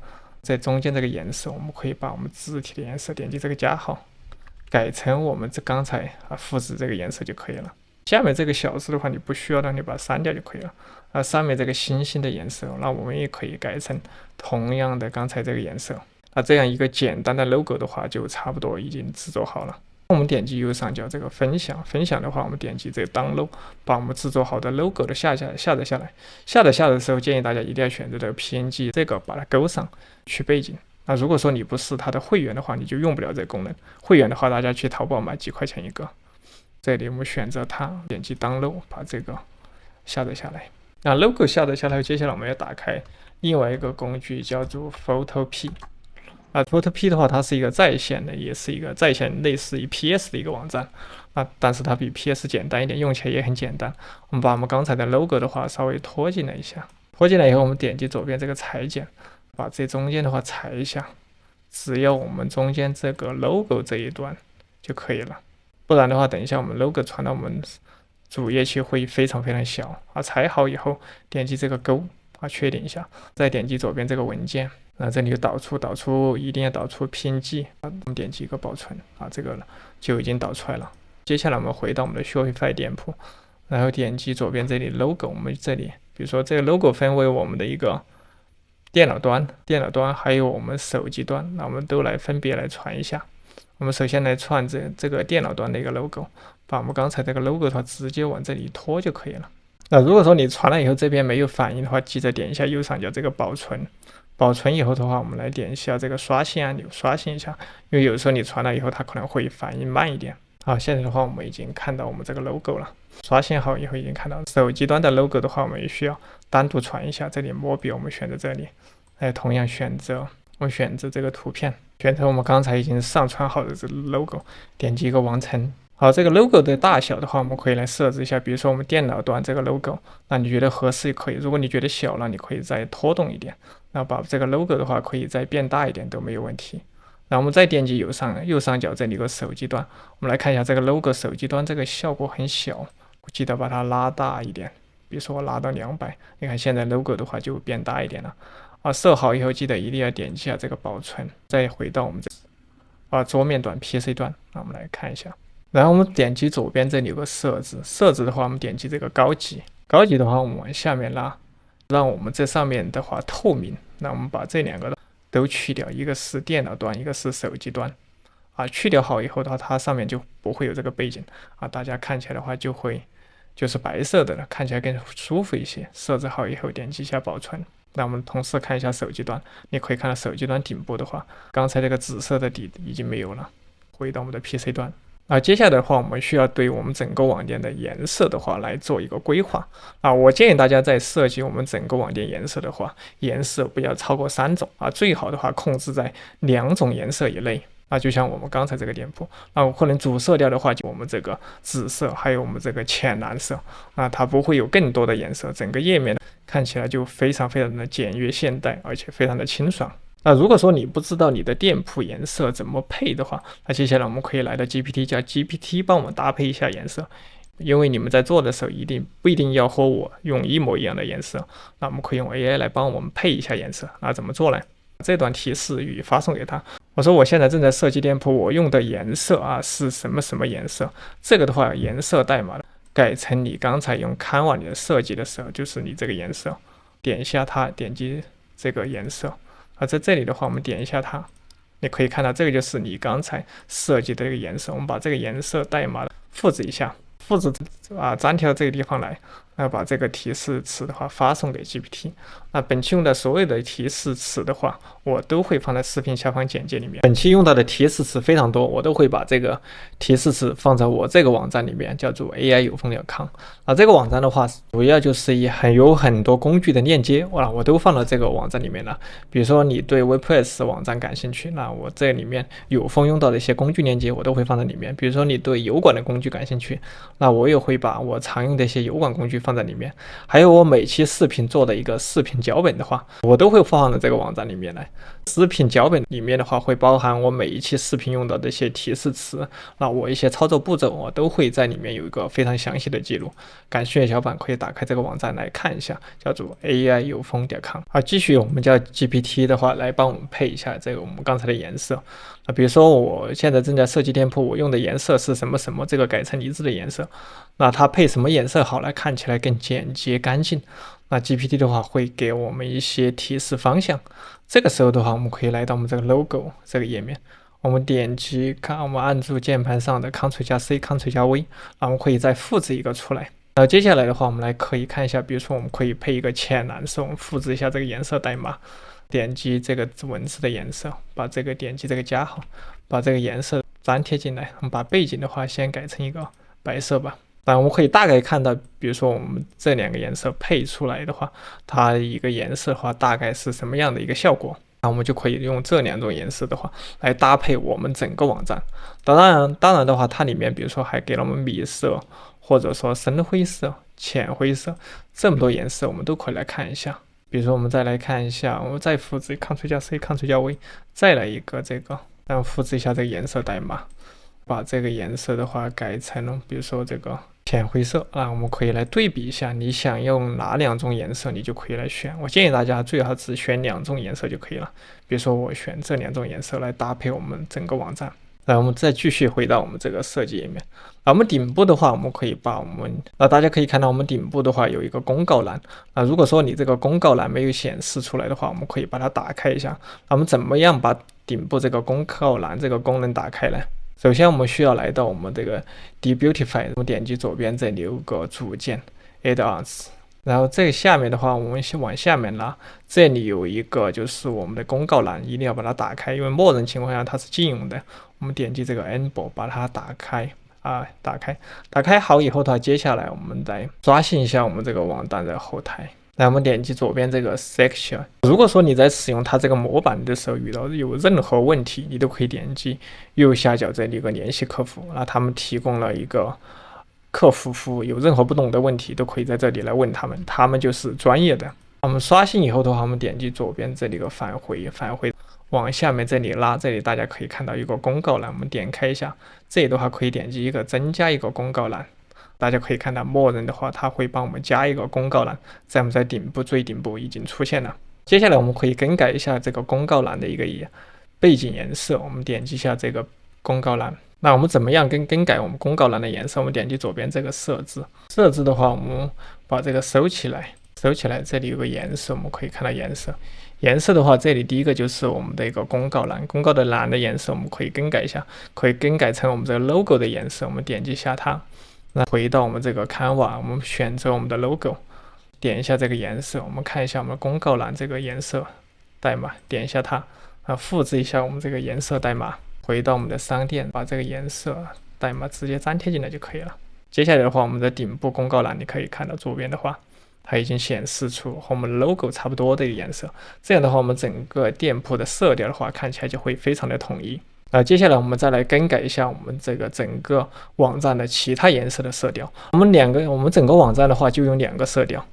S1: 在中间这个颜色，我们可以把我们字体的颜色点击这个加号，改成我们刚才复制这个颜色就可以了。下面这个小字的话，你不需要的，你把它删掉就可以了。上面这个星星的颜色，那我们也可以改成同样的刚才这个颜色。那这样一个简单的 logo 的话，就差不多已经制作好了。我们点击右上角这个分享，分享的话，我们点击这个 download， 把我们制作好的 logo 的下载下来。下载的时候，建议大家一定要选择这个 PNG， 这个把它勾上去背景。那如果说你不是它的会员的话，你就用不了这个功能。会员的话，大家去淘宝买几块钱一个。这里我们选择它，点击 download， 把这个下载下来。那 logo 下载下来，接下来我们要打开另外一个工具，叫做 Photopea。Photopea 的话，它是一个在线的，也是一个在线类似于 PS 的一个网站。但是它比 PS 简单一点，用起来也很简单。我们把我们刚才的 logo 的话稍微拖进来一下，拖进来以后，我们点击左边这个裁剪，把这中间的话裁一下，只要我们中间这个 logo 这一段就可以了。不然的话，等一下我们 logo 传到我们主页去会非常小裁好以后，点击这个勾确定一下，再点击左边这个文件，这里有导出一定要导出 PNG， 我们点击一个保存这个就已经导出来了。接下来我们回到我们的 Shopify 店铺，然后点击左边这里 logo， 我们这里比如说这个 logo 分为我们的一个电脑端还有我们手机端，那我们都分别来传一下。我们首先来串这个电脑端的一个 logo， 把我们刚才这个 logo 的话直接往这里拖就可以了。那如果说你传了以后这边没有反应的话，记得点一下右上角这个保存。保存以后的话，我们来点一下这个刷新按钮，刷新一下，因为有时候你传了以后它可能会反应慢一点好，现在的话我们已经看到我们这个 logo 了。刷新好以后已经看到手机端的 logo 的话，我们也需要单独传一下。这里摩笔我们选择这里，同样我们选择这个图片，选择我们刚才已经上传好的这个 logo， 点击一个完成。好，这个 logo 的大小的话，我们可以来设置一下。比如说我们电脑端这个 logo， 那你觉得合适也可以。如果你觉得小了，你可以再拖动一点。那把这个 logo 的话，可以再变大一点都没有问题。然后我们再点击右上角这里有个手机端，我们来看一下这个 logo 手机端这个效果很小，记得把它拉大一点。比如说我拉到200，你看现在 logo 的话就变大一点了。设好以后记得一定要点击一下这个保存，再回到我们桌面端 PC 端。那我们来看一下。然后我们点击左边这里有个设置的话，我们点击这个高级的话，我们往下面拉，让我们这上面的话透明。那我们把这2个都去掉，一个是电脑端，一个是手机端。去掉好以后的话，它上面就不会有这个背景大家看起来的话就是白色的了，看起来更舒服一些。设置好以后点击一下保存。那我们同时看一下手机端，你可以看到手机端顶部的话，刚才这个紫色的底已经没有了。回到我们的 PC 端。接下来的话，我们需要对我们整个网店的颜色的话来做一个规划我建议大家在设计我们整个网店颜色的话，颜色不要超过3种最好的话控制在2种颜色以内就像我们刚才这个店铺我可能主色调的话，就我们这个紫色，还有我们这个浅蓝色它不会有更多的颜色，整个页面看起来就非常的简约现代，而且非常的清爽。如果说你不知道你的店铺颜色怎么配的话，那接下来我们可以来到 GPT， 叫 GPT 帮我们搭配一下颜色。因为你们在做的时候不一定要和我用一模一样的颜色，那我们可以用 AI 来帮我们配一下颜色。怎么做呢？这段提示语发送给他，我说我现在正在设计店铺，我用的颜色是什么颜色。这个的话颜色代码改成你刚才用 Canva 里的设计的时候，就是你这个颜色。点一下它，点击这个颜色在这里的话，我们点一下它，你可以看到这个就是你刚才设计的这个颜色。我们把这个颜色代码复制一下，粘贴到这个地方来，把这个提示词的话发送给 GPT。本期用的所有的提示词的话，我都会放在视频下方简介里面。本期用到的提示词非常多，我都会把这个提示词放在我这个网站里面，叫做 AI 有风.com。这个网站的话，主要就是有很多工具的链接，我都放到这个网站里面了。比如说你对 WordPress 网站感兴趣，那我这里面有风用到的一些工具链接，我都会放在里面。比如说你对油管的工具感兴趣，那我也会把我常用的一些油管工具放在里面。还有我每期视频做的一个视频脚本的话，我都会放到这个网站里面来。视频脚本里面的话，会包含我每一期视频用到的一些提示词，那我一些操作步骤我都会在里面有一个非常详细的记录。感兴趣的小伙伴可以打开这个网站来看一下，叫做 AI 有风.com。继续我们叫 GPT 的话来帮我们配一下这个我们刚才的颜色。比如说我现在正在设计店铺，我用的颜色是什么，这个改成一致的颜色，那它配什么颜色好来看起来更简洁干净。那 GPT 的话会给我们一些提示方向。这个时候的话，我们可以来到我们这个 logo 这个页面，我们点击我们按住键盘上的 Ctrl+C、Ctrl+V， 我们可以再复制一个出来。接下来的话，我们可以看一下，比如说我们可以配一个浅蓝色，我们复制一下这个颜色代码，点击这个文字的颜色，把这个点击这个加号，把这个颜色粘贴进来。我们把背景的话先改成一个白色吧。我们可以大概看到，比如说我们这2个颜色配出来的话，它一个颜色的话大概是什么样的一个效果。那我们就可以用这2种颜色的话来搭配我们整个网站。当然的话，它里面比如说还给了我们米色，或者说深灰色、浅灰色，这么多颜色我们都可以来看一下。比如说我们再来看一下，我们再复制 Ctrl+C、Ctrl+V， 再来一个这个，然后复制一下这个颜色代码，把这个颜色的话改成比如说这个浅灰色我们可以来对比一下，你想用哪2种颜色，你就可以来选。我建议大家最好只选2种颜色就可以了。比如说我选这2种颜色来搭配我们整个网站。我们再继续回到我们这个设计页面。我们顶部的话，我们可以把大家可以看到我们顶部的话有一个公告栏。如果说你这个公告栏没有显示出来的话，我们可以把它打开一下。我们怎么样把顶部这个公告栏这个功能打开呢？首先我们需要来到我们这个 Debutify， 我们点击左边这里有个组件 Add-ons， 然后这个下面的话我们先往下面拉，这里有一个就是我们的公告栏，一定要把它打开，因为默认情况下它是禁用的。我们点击这个 Enable 把它打开打开好以后的话，接下来我们再刷新一下我们这个网站的后台。来，我们点击左边这个 section。如果说你在使用它这个模板的时候遇到有任何问题，你都可以点击右下角这里有个联系客服，那他们提供了一个客服服务，有任何不懂的问题都可以在这里来问他们，他们就是专业的。我们刷新以后的话，我们点击左边这里个返回，往下面这里拉，这里大家可以看到一个公告栏，我们点开一下，这里的话可以点击一个增加一个公告栏。大家可以看到，默认的话，它会帮我们加一个公告栏，在我们在最顶部已经出现了。接下来我们可以更改一下这个公告栏的一个背景颜色，我们点击一下这个公告栏。那我们怎么样更改我们公告栏的颜色？我们点击左边这个设置的话，我们把这个收起来，这里有个颜色，我们可以看到颜色的话，这里第一个就是我们的一个公告栏的栏的颜色，我们可以更改一下，可以更改成我们这个 logo 的颜色。我们点击一下它。那回到我们这个 Canva， 我们选择我们的 logo， 点一下这个颜色，我们看一下我们公告栏这个颜色代码，点一下它，复制一下我们这个颜色代码，回到我们的商店，把这个颜色代码直接粘贴进来就可以了。接下来的话，我们的顶部公告栏你可以看到左边的话，它已经显示出和我们 logo 差不多的一个颜色，这样的话，我们整个店铺的色调的话，看起来就会非常的统一。接下来我们再来更改一下我们这个整个网站的其他颜色的色调。我们整个网站的话就用2个色调。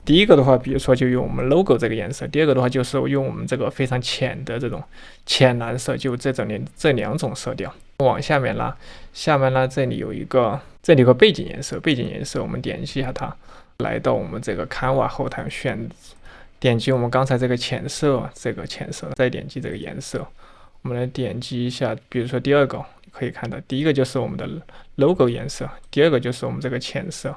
S1: 第一个的话，比如说就用我们 logo 这个颜色；第二个的话就是用我们这个非常浅的这种浅蓝色，就这2种色调。往下面拉，这里有个背景颜色，我们点击一下它，来到我们这个 Canva 后台点击我们刚才这个浅色，再点击这个颜色。我们来点击一下，比如说第二个，可以看到第一个就是我们的 logo 颜色，第二个就是我们这个浅色。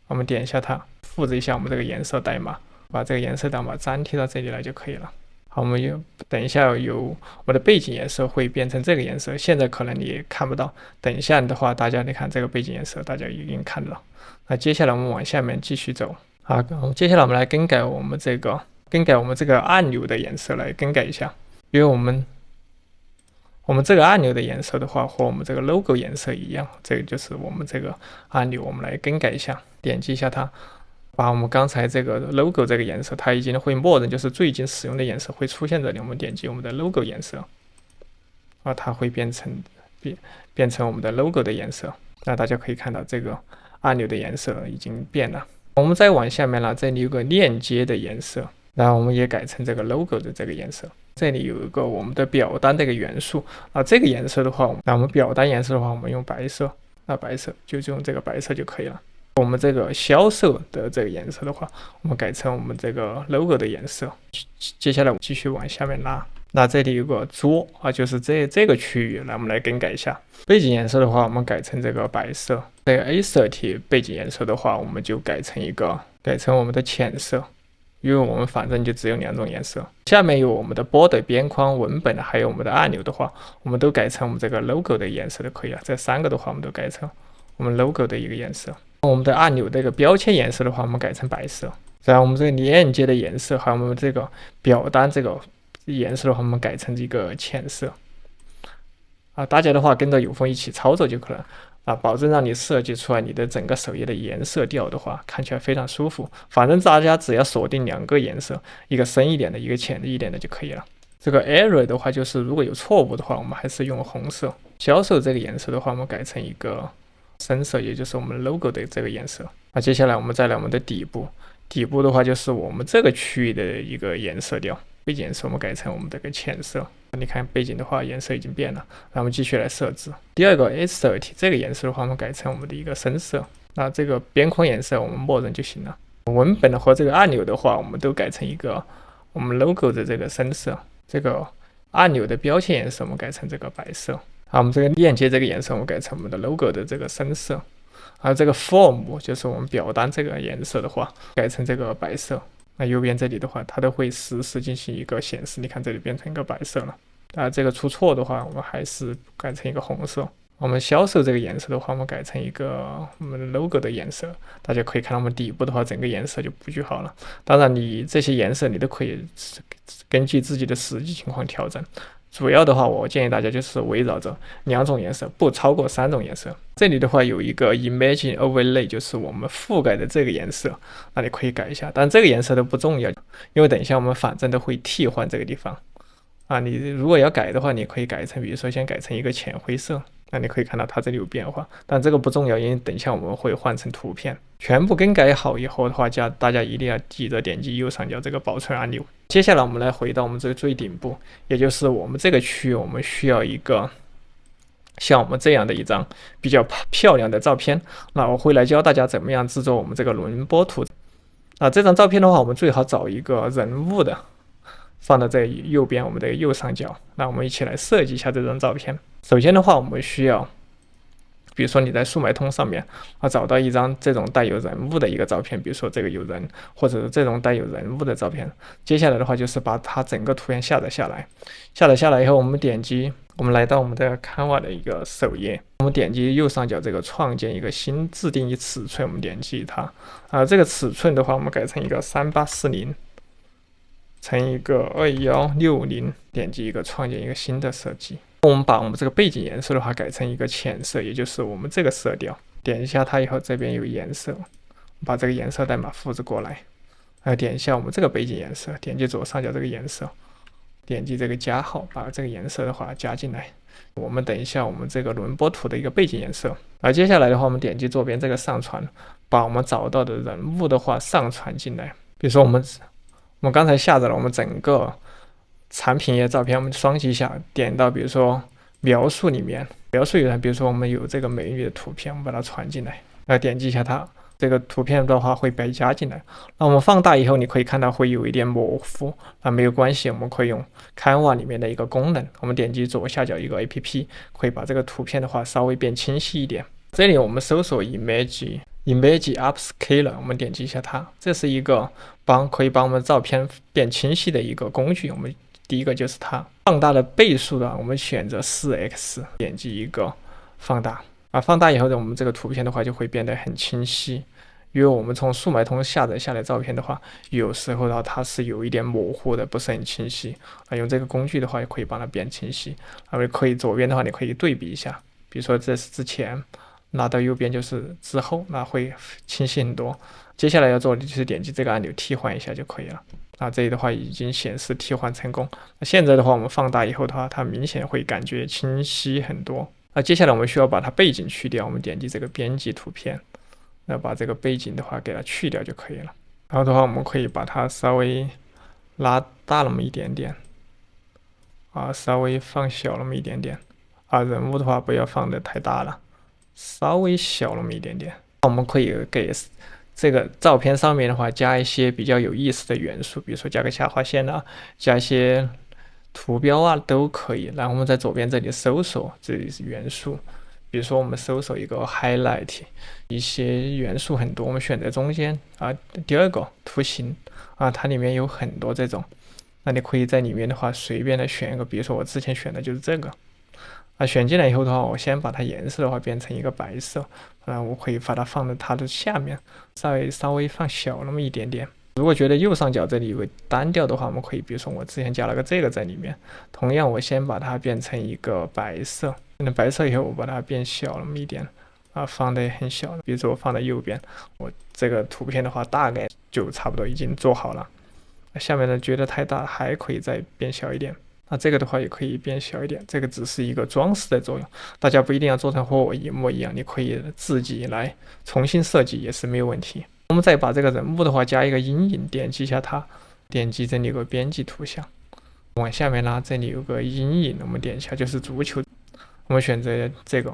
S1: 我们点一下它，复制一下我们这个颜色代码，把这个颜色代码粘贴到这里来就可以了。好，我们等一下我们的背景颜色会变成这个颜色，现在可能你也看不到，等一下的话，大家你看这个背景颜色，大家已经看到了。那接下来我们往下面继续走。好，接下来我们来更改我们这个按钮的颜色，来更改一下，因为我们这个按钮的颜色的话，和我们这个 logo 颜色一样，这个就是我们这个按钮，我们来更改一下，点击一下它，把我们刚才这个 logo 这个颜色，它已经会默认就是最近使用的颜色会出现这里。我们点击我们的 logo 颜色，它会变成我们的 logo 的颜色。那大家可以看到这个按钮的颜色已经变了。我们再往下面了，这里有个链接的颜色，然后我们也改成这个 logo 的这个颜色。这里有一个我们的表单的一个元素这个颜色的话，那我们表单颜色的话，我们用白色，白色就用这个白色就可以了。我们这个销售的这个颜色的话，我们改成我们这个 logo 的颜色。接下来我们继续往下面拉，那这里有个桌就是这个区域，来我们来更改一下。背景颜色的话，我们改成这个白色。这个 A30 背景颜色的话，我们就改成我们的浅色。因为我们反正就只有2种颜色。下面有我们的 border 边框、文本，还有我们的按钮的话，我们都改成我们这个 logo 的颜色就可以了。这3个的话，我们都改成我们 logo 的一个颜色。我们的按钮这个标签颜色的话，我们改成白色。然后我们这个链接的颜色，还有我们这个表单这个颜色的话，我们改成一个浅色。大家的话跟着有风一起操作就可能。保证让你设计出来你的整个首页的颜色调的话，看起来非常舒服。反正大家只要锁定2个颜色，一个深一点的，一个浅一点的就可以了。这个 error 的话，就是如果有错误的话，我们还是用红色。销售这个颜色的话，我们改成一个深色，也就是我们 logo 的这个颜色。接下来我们再来我们的底部的话，就是我们这个区域的一个颜色调。背景颜色我们改成我们这个浅色。你看背景的话，颜色已经变了。那我们继续来设置。第二个 A30 这个颜色的话，我们改成我们的一个深色。那这个边框颜色我们默认就行了。文本和这个按钮的话，我们都改成一个我们 logo 的这个深色。这个按钮的标签颜色我们改成这个白色。我们这个链接这个颜色我们改成我们的 logo 的这个深色。这个 form 就是我们表单这个颜色的话，改成这个白色。那右边这里的话，它都会实时进行一个显示。你看这里变成一个白色了。这个出错的话，我们还是改成一个红色。我们销售这个颜色的话，我们改成一个我们的 logo 的颜色。大家可以看到我们底部的话，整个颜色就布局好了。当然，你这些颜色你都可以根据自己的实际情况调整。主要的话，我建议大家就是围绕着2种颜色，不超过3种颜色。这里的话有一个 Image Overlay， 就是我们覆盖的这个颜色，那你可以改一下。但这个颜色都不重要，因为等一下我们反正都会替换这个地方啊。你如果要改的话，你可以改成，比如说先改成一个浅灰色，那你可以看到它这里有变化。但这个不重要，因为等一下我们会换成图片。全部更改好以后的话，大家一定要记得点击右上角这个保存按钮。接下来我们来回到我们这个最顶部，也就是我们这个区域，我们需要一个像我们这样的一张比较漂亮的照片。那我会来教大家怎么样制作我们这个轮播图。那这张照片的话，我们最好找一个人物的，放到这右边我们的右上角。那我们一起来设计一下这张照片。首先的话，我们需要，比如说你在速卖通上面找到一张这种带有人物的一个照片，比如说这个有人，或者是这种带有人物的照片。接下来的话就是把它整个图片下载下来。下载下来以后，我们来到我们的 Canva 的一个首页，我们点击右上角这个创建一个新自定义尺寸，我们点击它这个尺寸的话，我们改成一个3840乘一个2160，点击一个创建一个新的设计。我们把我们这个背景颜色的话改成一个浅色，也就是我们这个色调。点一下它以后，这边有颜色，把这个颜色代码复制过来。点一下我们这个背景颜色，点击左上角这个颜色，点击这个加号，把这个颜色的话加进来。我们等一下我们这个轮播图的一个背景颜色。接下来的话，我们点击左边这个上传，把我们找到的人物的话上传进来。比如说我们刚才下载了我们整个产品页照片，我们双击一下，点到比如说描述里面，比如说我们有这个美女的图片，我们把它传进来，点击一下它，这个图片的话会被加进来。那我们放大以后，你可以看到会有一点模糊，没有关系，我们可以用 Canva 里面的一个功能，我们点击左下角一个 APP， 可以把这个图片的话稍微变清晰一点。这里我们搜索 Image Upscaler， 我们点击一下它，这是一个可以帮我们照片变清晰的一个工具。我们第一个就是它放大的倍数的，我们选择 4x， 点击一个放大放大以后呢，我们这个图片的话就会变得很清晰。因为我们从速卖通下载下来照片的话，有时候呢它是有一点模糊的，不是很清晰用这个工具的话也可以帮它变清晰可以左边的话你可以对比一下，比如说这是之前，拿到右边就是之后，那会清晰很多。接下来要做的就是点击这个按钮替换一下就可以了这里的话已经显示替换成功。现在的话我们放大以后的话，它明显会感觉清晰很多。接下来我们需要把它背景去掉，我们点击这个编辑图片，那把这个背景的话给它去掉就可以了。然后的话我们可以把它稍微拉大那么一点点稍微放小那么一点点人物的话不要放得太大了，稍微小那么一点点。我们可以给这个照片上面的话加一些比较有意思的元素，比如说加个下划线加一些图标都可以。然后我们在左边这里搜索这里是元素，比如说我们搜索一个 highlight， 一些元素很多，我们选择中间第二个图形它里面有很多这种，那你可以在里面的话随便的选一个，比如说我之前选的就是这个选进来以后的话，我先把它颜色的话变成一个白色，我可以把它放在它的下面，稍微放小那么一点点。如果觉得右上角这里有个单调的话，我们可以比如说我之前加了个这个在里面，同样我先把它变成一个白色，变成白色以后我把它变小那么一点放得很小，比如说我放在右边，我这个图片的话大概就差不多已经做好了。下面呢觉得太大还可以再变小一点，这个的话也可以变小一点，这个只是一个装饰的作用，大家不一定要做成和我一模一样，你可以自己来重新设计也是没有问题。我们再把这个人物的话加一个阴影，点击一下它，点击这里有个编辑图像，往下面拉，这里有个阴影，我们点一下就是足球，我们选择这个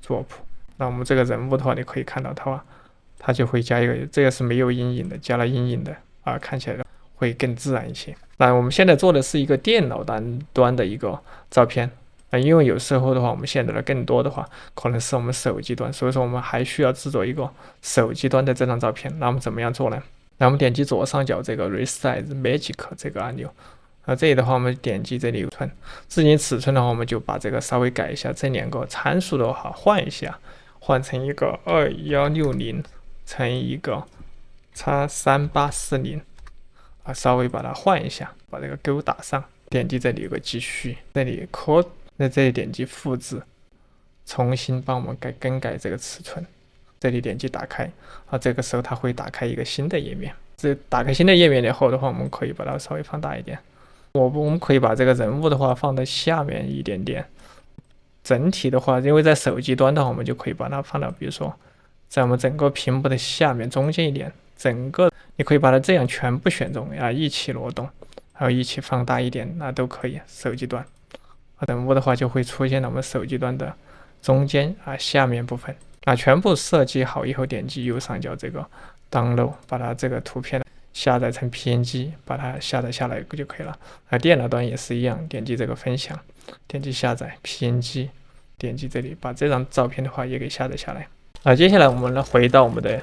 S1: 桌布。那我们这个人物的话你可以看到它就会加一个，这个是没有阴影的，加了阴影的看起来会更自然一些。那我们现在做的是一个电脑端的一个照片因为有时候的话我们现在的更多的话可能是我们手机端，所以说我们还需要制作一个手机端的这张照片。那我们怎么样做呢？那我们点击左上角这个 Resize Magic 这个按钮这里的话我们点击这里自定义尺寸的话，我们就把这个稍微改一下，这两个参数的话换一下，换成一个2160乘一个3840稍微把它换一下，把这个勾打上。点击这里有个继续，这里在这里点击复制，重新帮我们更改这个尺寸。这里点击打开，这个时候它会打开一个新的页面。这打开新的页面以后的话，我们可以把它稍微放大一点。我们可以把这个人物的话放在下面一点点。整体的话，因为在手机端的话，我们就可以把它放到，比如说在我们整个屏幕的下面中间一点，整个你可以把它这样全部选中一起挪动，还有一起放大一点，那都可以。手机端人物的话就会出现在我们手机端的中间下面部分。全部设计好以后，点击右上角这个 download， 把它这个图片下载成 PNG， 把它下载下来就可以了。电脑端也是一样，点击这个分享，点击下载 PNG， 点击这里把这张照片的话也给下载下来。接下来我们回到我们的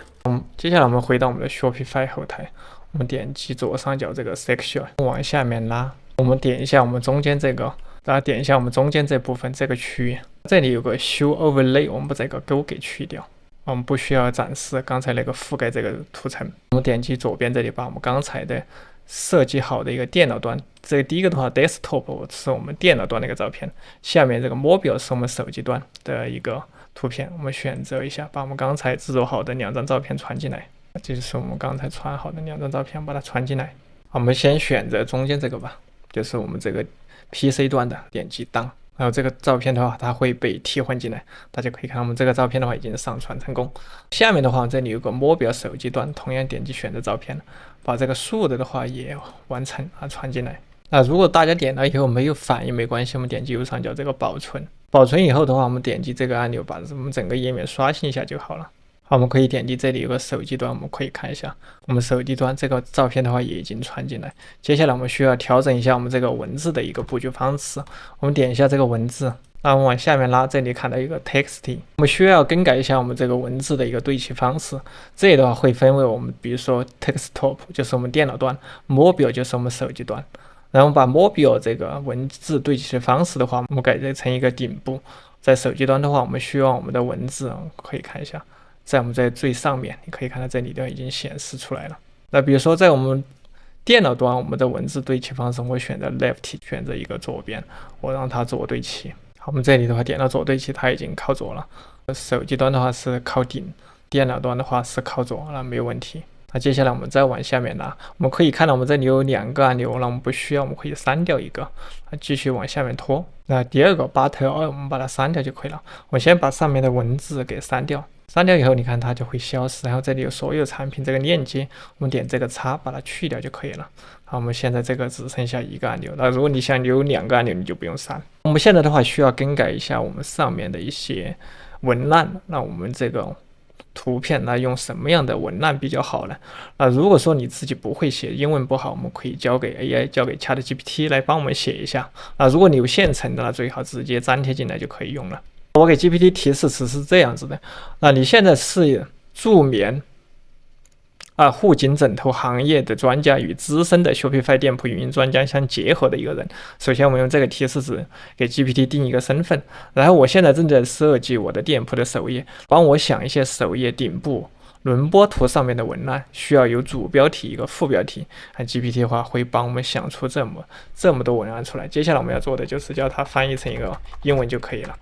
S1: Shopify 后台，我们点击左上角这个 section， 往下面拉，我们点一下我们中间这个。大家点一下我们中间这部分这个区域，这里有个 Show Overlay， 我们把这个勾给去掉，我们不需要展示刚才那个覆盖这个图层。我们点击左边这里，把我们刚才的设计好的一个电脑端，这个第一个的话 Desktop 是我们电脑端的一个照片，下面这个 Mobile 是我们手机端的一个图片，我们选择一下，把我们刚才制作好的2张照片传进来。这就是我们刚才传好的2张照片，把它传进来。我们先选择中间这个吧，就是我们这个PC 端的，点击 Done， 然后这个照片的话它会被替换进来，大家可以看我们这个照片的话已经上传成功。下面的话这里有个 Mobile 手机端，同样点击选择照片，把这个竖的话也完成传进来。如果大家点了以后没有反应没关系，我们点击右上角这个保存，保存以后的话我们点击这个按钮把我们整个页面刷新一下就好了。我们可以点击这里有个手机端，我们可以看一下我们手机端这个照片的话也已经传进来。接下来我们需要调整一下我们这个文字的一个布局方式，我们点一下这个文字，那我们往下面拉，这里看到一个 text， 我们需要更改一下我们这个文字的一个对齐方式。这里的话会分为我们比如说 desktop 就是我们电脑端， mobile 就是我们手机端。然后把 mobile 这个文字对齐的方式的话，我们改成一个顶部。在手机端的话，我们需要我们的文字可以看一下，在我们在最上面，你可以看到这里都已经显示出来了。那比如说在我们电脑端，我们的文字对齐方式，我会选择 left， 选择一个左边，我让它左对齐。好，我们这里的话点到左对齐，它已经靠左了。手机端的话是靠顶，电脑端的话是靠左，那没有问题。那接下来我们再往下面拉，我们可以看到我们这里有2个按钮，那我们不需要，我们可以删掉一个，继续往下面拖。那第二个 Button 我们把它删掉就可以了。我先把上面的文字给删掉，删掉以后你看它就会消失，然后这里有所有产品这个链接，我们点这个叉把它去掉就可以了。好，我们现在这个只剩下1个按钮，那如果你想留2个按钮，你就不用删。我们现在的话需要更改一下我们上面的一些文案，那我们这个图片那用什么样的文案比较好呢？如果说你自己不会写，英文不好，我们可以交给 AI， 交给 ChatGPT 来帮我们写一下。如果你有现成的，那最好直接粘贴进来就可以用了。我给 GPT 提示词是这样子的，你现在是助眠护颈枕头行业的专家与资深的 Shopify 店铺运营专家相结合的一个人。首先我们用这个提示词给 GPT 定一个身份，然后我现在正在设计我的店铺的首页，帮我想一些首页顶部轮播图上面的文案，需要有主标题一个副标题。GPT 的话会帮我们想出这么多文案出来。接下来我们要做的就是叫它翻译成一个英文就可以了。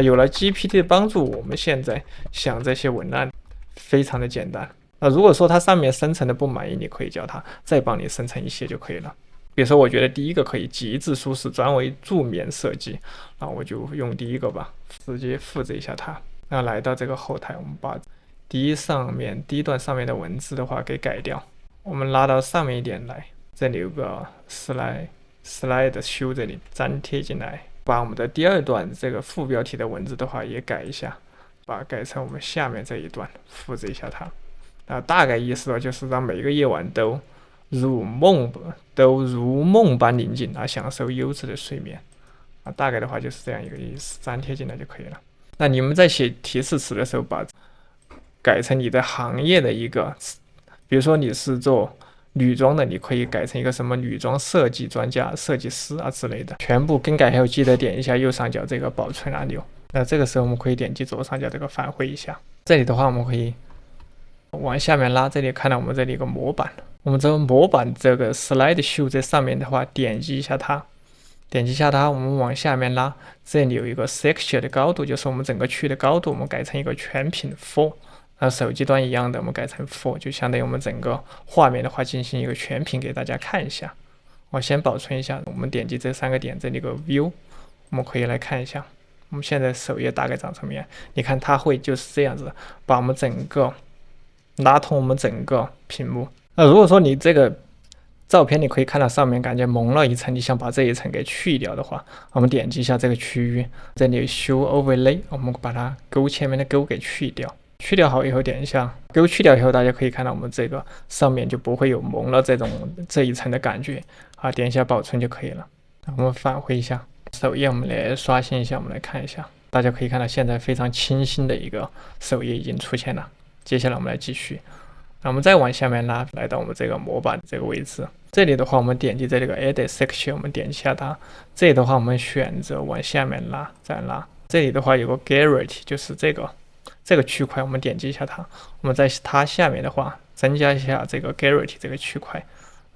S1: 有了 GPT 的帮助，我们现在想这些文案非常的简单。如果说它上面生成的不满意，你可以叫它再帮你生成一些就可以了。比如说我觉得第一个可以极致舒适，专为助眠设计，那我就用第一个吧，直接复制一下它。那来到这个后台，我们把第一段上面的文字的话给改掉，我们拉到上面一点来，这里有个 slide show， 这里粘贴进来，把我们的第2段这个副标题的文字的话也改一下，把它改成我们下面这一段，复制一下它。大概意思就是让每个夜晚都如梦般宁静，享受优质的睡眠。大概的话就是这样一个意思，粘贴进来就可以了。那你们在写提示词的时候，把改成你的行业的一个，比如说你是做女装的，你可以改成一个什么女装设计专家、设计师之类的。全部更改后，记得点一下右上角这个保存按钮。那这个时候我们可以点击左上角这个返回一下。这里的话，我们可以往下面拉，这里看到我们这里有个模板，我们这个模板这个 Slide Show 在上面的话，点击一下它，我们往下面拉，这里有一个 Texture 的高度，就是我们整个区域的高度，我们改成一个全屏 Full。手机端一样的，我们改成 Full， 就相当于我们整个画面的话进行一个全屏给大家看一下。我先保存一下，我们点击这3个点，这里有个 View， 我们可以来看一下。我们现在首页大概长什么样？你看它会就是这样子，把我们整个拉通我们整个屏幕。那如果说你这个照片你可以看到上面感觉蒙了一层，你想把这一层给去掉的话，我们点击一下这个区域，这里有 Show Overlay， 我们把它勾前面的勾给去掉。去掉好以后，点一下勾去掉以后，大家可以看到我们这个上面就不会有蒙了这一层的感觉啊。点一下保存就可以了。我们返回一下首页，我们来刷新一下，我们来看一下，大家可以看到现在非常清新的一个首页已经出现了。接下来我们来继续，那我们再往下面拉，来到我们这个模板这个位置。这里的话，我们点击这个 Edit Section， 我们点击下它。这里的话，我们选择往下面拉，再拉。这里的话有个 Gallery， 就是这个区块，我们点击一下它。我们在它下面的话，增加一下这个 Gallery 这个区块。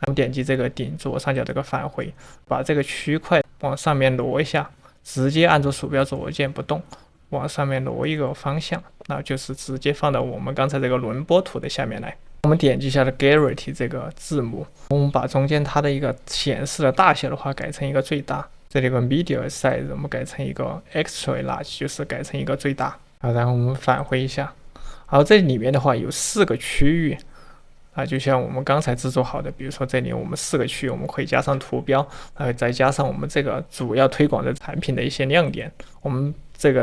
S1: 我们点击这个顶左上角这个返回，把这个区块往上面挪一下，直接按住鼠标左键不动，往上面挪一个方向，那就是直接放到我们刚才这个轮播图的下面来。我们点击一下的 Gallery 这个字母，我们把中间它的一个显示的大小的话改成一个最大。这里有个 Media Size， 我们改成一个 Extra Large， 就是改成一个最大。好，然后我们返回一下。好，这里面的话有4个区域。就像我们刚才制作好的，比如说这里我们4个区域，我们可以加上图标，再加上我们这个主要推广的产品的一些亮点，我们整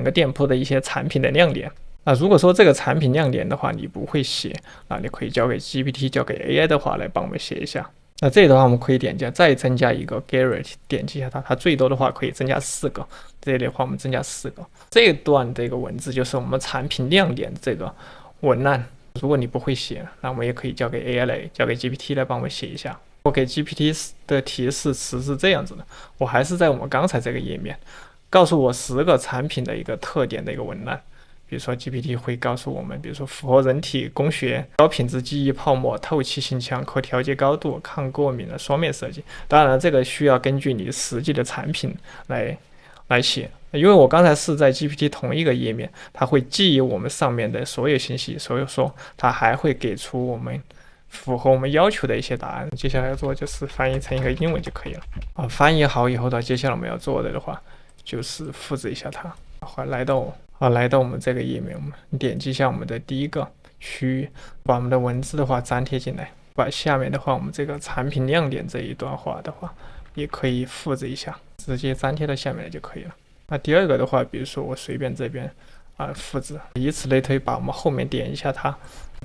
S1: 个店铺的一些产品的亮点。如果说这个产品亮点的话你不会写，你可以交给 GPT， 交给 AI 的话来帮我们写一下。那这里的话我们可以点击再增加一个 Gallery， 点击一下它最多的话可以增加4个。这里的话我们增加4个。这一段这个文字就是我们产品亮点的这个文案。如果你不会写，那我们也可以交给 AI 来，交给 GPT 来帮我写一下。我给 GPT 的提示词是这样子的，我还是在我们刚才这个页面，告诉我10个产品的一个特点的一个文案。比如说 GPT 会告诉我们，比如说符合人体工学、高品质记忆泡沫、透气性强、可调节高度、抗过敏的双面设计。当然，这个需要根据你实际的产品来写，因为我刚才是在 GPT 同一个页面，它会记忆我们上面的所有信息，所以说它还会给出我们符合我们要求的一些答案。接下来要做就是翻译成一个英文就可以了。翻译好以后的，接下来我们要做的话就是复制一下它，来到我们这个页面，我们点击一下我们的第一个区域，把我们的文字的话粘贴进来，把下面的话我们这个产品亮点这一段话的话也可以复制一下，直接粘贴到下面就可以了。那第二个的话，比如说我随便这边复制，以此类推，把我们后面点一下它，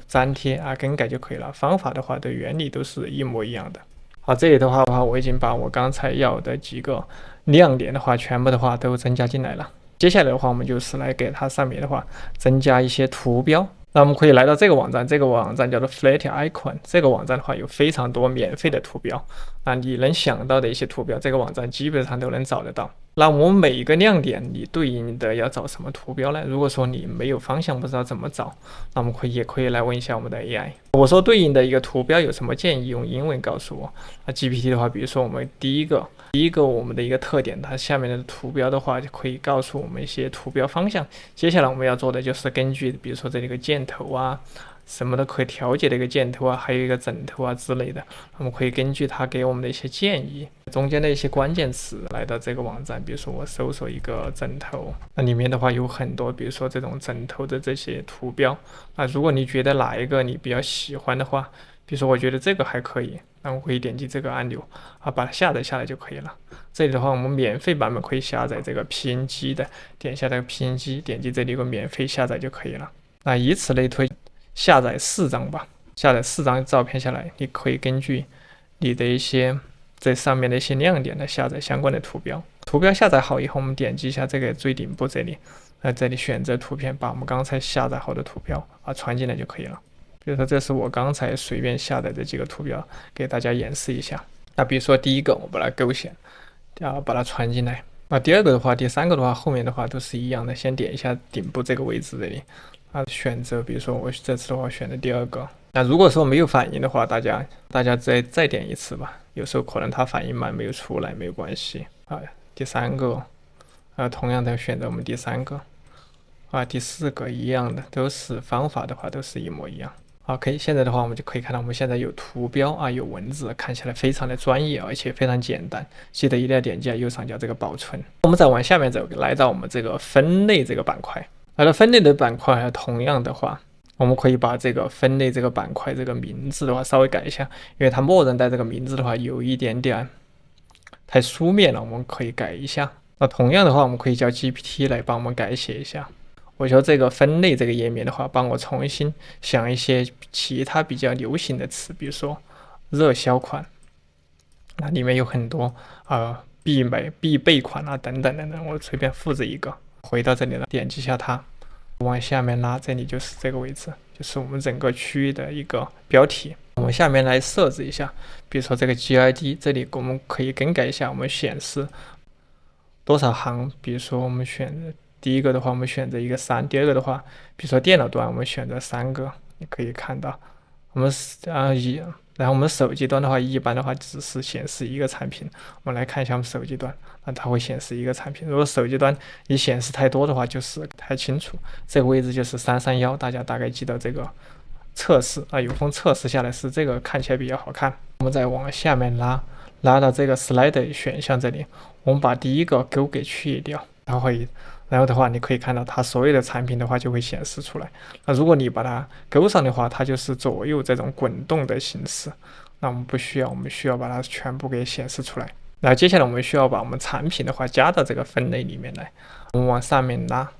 S1: 粘贴更改就可以了。方法的话的原理都是一模一样的。好，这里的话我已经把我刚才要的几个亮点的话全部的话都增加进来了。接下来的话我们就是来给它上面的话增加一些图标。那我们可以来到这个网站，这个网站叫做 Flat Icon。这个网站的话有非常多免费的图标，你能想到的一些图标，这个网站基本上都能找得到。那我们每一个亮点，你对应的要找什么图标呢？如果说你没有方向，不知道怎么找，那我们也可以来问一下我们的 AI。我说对应的一个图标有什么建议，用英文告诉我。那 GPT 的话，比如说我们第一个我们的一个特点，它下面的图标的话就可以告诉我们一些图标方向。接下来我们要做的就是根据比如说这里一个箭头什么的可以调节的一个箭头还有一个枕头之类的，我们可以根据它给我们的一些建议，中间的一些关键词来到这个网站。比如说我搜索一个枕头，那里面的话有很多比如说这种枕头的这些图标。如果你觉得哪一个你比较喜欢的话，比如说我觉得这个还可以，那我可以点击这个按钮把它下载下来就可以了。这里的话我们免费版本可以下载这个 PNG 的，点一下这个 PNG， 点击这里有个免费下载就可以了。以此类推，下载4张吧，下载4张照片下来，你可以根据你的一些这上面的一些亮点来下载相关的图标。图标下载好以后，我们点击一下这个最顶部这里，这里选择图片，把我们刚才下载好的图标传进来就可以了。比如说这是我刚才随便下载的几个图标，给大家演示一下。比如说第一个我把它勾选，把它传进来。第二个的话，第三个的话，后面的话都是一样的。先点一下顶部这个位置这里，选择，比如说我这次的话选的第2个。那如果说没有反应的话，大家再点一次吧。有时候可能它反应慢没有出来，没有关系。第3个，同样的选择我们第3个。第4个一样的，都是方法的话都是一模一样。OK， 现在的话我们就可以看到我们现在有图标有文字，看起来非常的专业，而且非常简单。记得一定要点击右上角这个保存。我们再往下面走，来到我们这个分类这个板块。来到分类的板块，同样的话，我们可以把这个分类这个板块这个名字的话稍微改一下，因为它默认带这个名字的话有一点点太书面了，我们可以改一下。那同样的话，我们可以叫 GPT 来帮我们改写一下。我说这个分类这个页面的话，帮我重新想一些其他比较流行的词，比如说热销款，那里面有很多必备款等等等等，我随便复制一个，回到这里了，点击一下它，往下面拉，这里就是这个位置，就是我们整个区域的一个标题。我们下面来设置一下，比如说这个 GID， 这里我们可以更改一下，我们显示多少行，比如说我们选择第1个的话，我们选择一个3，第2个的话，比如说电脑端，我们选择3个，你可以看到，我们然后我们手机端的话，一般的话只是显示一个产品。我们来看一下我们手机端，它会显示一个产品。如果手机端你显示太多的话，就是不太清楚。这个位置就是331，大家大概记得这个测试有封测试下来是这个，看起来比较好看。我们再往下面拉到这个 slide 选项这里，我们把第1个勾给去掉，然后的话，你可以看到它所有的产品的话就会显示出来。那如果你把它勾上的话，它就是左右这种滚动的形式。那我们不需要，我们需要把它全部给显示出来。然后接下来我们需要把我们产品的话加到这个分类里面来。我们往上面拉，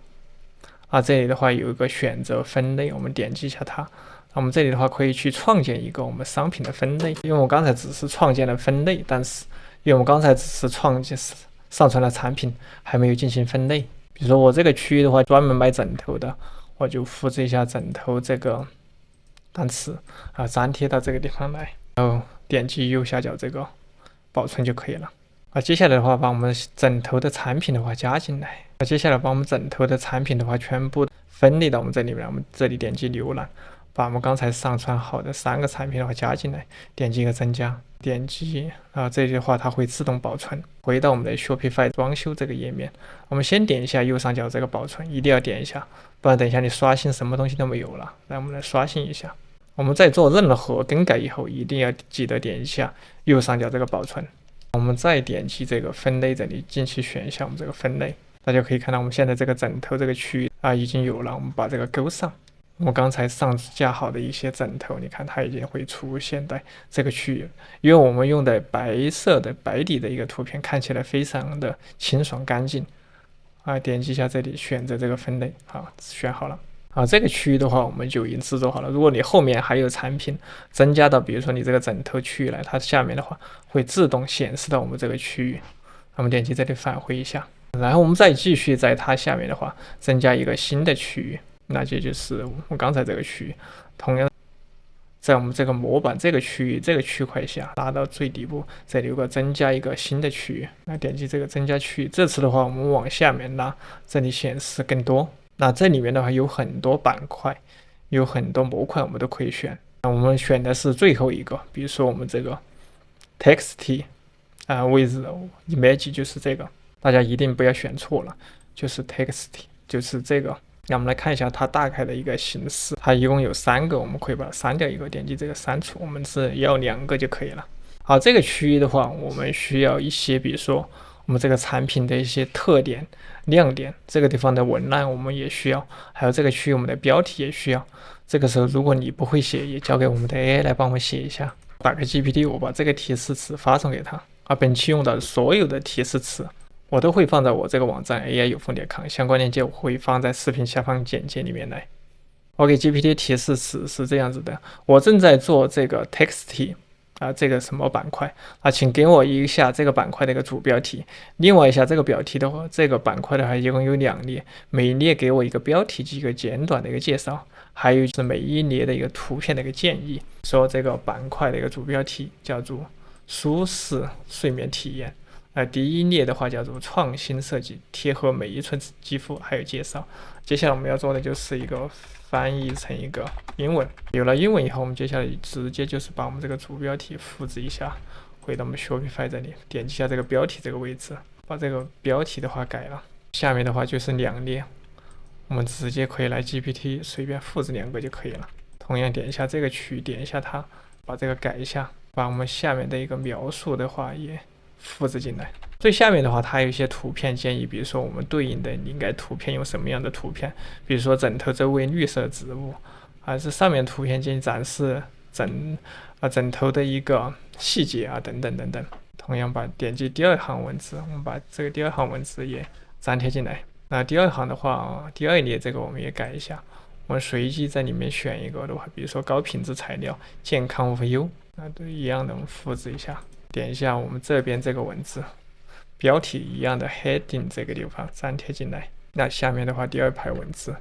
S1: 这里的话有一个选择分类，我们点击一下它。那我们这里的话可以去创建一个我们商品的分类，因为我刚才只是创建了分类，但是因为我们刚才只是上传了产品，还没有进行分类。比如说我这个区域的话，专门卖枕头的，我就复制一下枕头这个单词粘贴到这个地方来，然后点击右下角这个保存就可以了。接下来的话，把我们枕头的产品的话加进来。接下来把我们枕头的产品的话全部分类到我们这里面，我们这里点击浏览，把我们刚才上传好的3个产品的话加进来，点击一个增加，点击这里的话它会自动保存。回到我们的 Shopify 装修这个页面，我们先点一下右上角这个保存，一定要点一下，不然等一下你刷新什么东西都没有了。来，我们来刷新一下。我们在做任何更改以后，一定要记得点一下右上角这个保存。我们再点击这个分类这里进去选一下我们这个分类，大家可以看到我们现在这个枕头这个区域已经有了，我们把这个勾上。我们刚才上架好的一些枕头，你看它已经会出现在这个区域，因为我们用的白色的白底的一个图片，看起来非常的清爽干净。点击一下这里，选择这个分类，好，选好了。这个区域的话我们就已经制作好了。如果你后面还有产品增加到比如说你这个枕头区域来，它下面的话会自动显示到我们这个区域。我们点击这里返回一下，然后我们再继续在它下面的话增加一个新的区域，那这就是我们刚才这个区域。同样在我们这个模板这个区域这个区块下拉到最底部，这里有个增加一个新的区域，那点击这个增加区域。这次的话我们往下面拉，这里显示更多。那这里面的话有很多板块，有很多模块我们都可以选。那我们选的是最后一个，比如说我们这个 text with image 就是这个，大家一定不要选错了，就是 text 就是这个。那我们来看一下它大概的一个形式，它一共有3个，我们可以把它删掉一个，点击这个删除，我们是要2个就可以了。好，这个区域的话我们需要一些比如说我们这个产品的一些特点亮点，这个地方的文案我们也需要，还有这个区域我们的标题也需要。这个时候如果你不会写，也交给我们的 AI 来帮我们写一下。打开 GPT， 我把这个提示词发送给他，本期用到的所有的提示词我都会放在我这个网站 AI 有风.com， 相关链接我会放在视频下方简介里面来。OK， GPT 提示词是这样子的，我正在做这个 text这个什么板块请给我一下这个板块的一个主标题。另外一下这个标题的话，这个板块的话一共有2列，每一列给我一个标题及一个简短的一个介绍，还有就是每一列的一个图片的一个建议。说这个板块的一个主标题叫做舒适睡眠体验，第一列的话叫做创新设计，贴合每一寸肌肤，还有介绍。接下来我们要做的就是一个翻译成一个英文。有了英文以后，我们接下来直接就是把我们这个主标题复制一下，回到我们 Shopify 这里，点击一下这个标题这个位置，把这个标题的话改了。下面的话就是2列，我们直接可以来 GPT 随便复制2个就可以了。同样点一下这个区域，点一下它，把这个改一下，把我们下面的一个描述的话也复制进来。最下面的话，它有一些图片建议，比如说我们对应的你应该图片用什么样的图片，比如说枕头周围绿色植物，还是上面图片建议展示枕头的一个细节啊，等等等等。同样点击第2行文字，我们把这个第2行文字也粘贴进来。那第2行的话，第2列这个我们也改一下，我们随机在里面选一个的话，比如说高品质材料，健康无忧，那都一样的，我们复制一下，点一下我们这边这个文字，标题一样的 heading 这个地方粘贴进来。那下面的话，第2排文字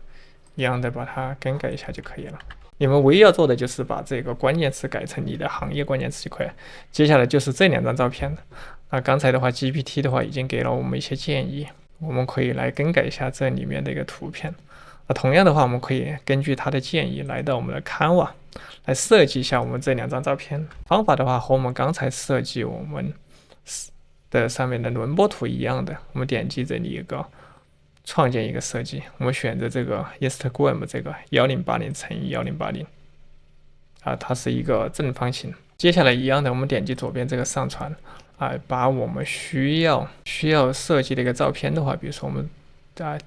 S1: 一样的把它更改一下就可以了。你们唯一要做的就是把这个关键词改成你的行业关键词就可以了。接下来就是这2张照片。那刚才的话 GPT 的话已经给了我们一些建议，我们可以来更改一下这里面的一个图片。同样的话，我们可以根据它的建议来到我们的 Canva 来设计一下我们这2张照片。方法的话和我们刚才设计我们的上面的轮廓图一样的，我们点击这里一个创建一个设计，我们选择这个 Instagram 这个1080×1080它是一个正方形。接下来一样的，我们点击左边这个上传把我们需要设计的一个照片的话，比如说我们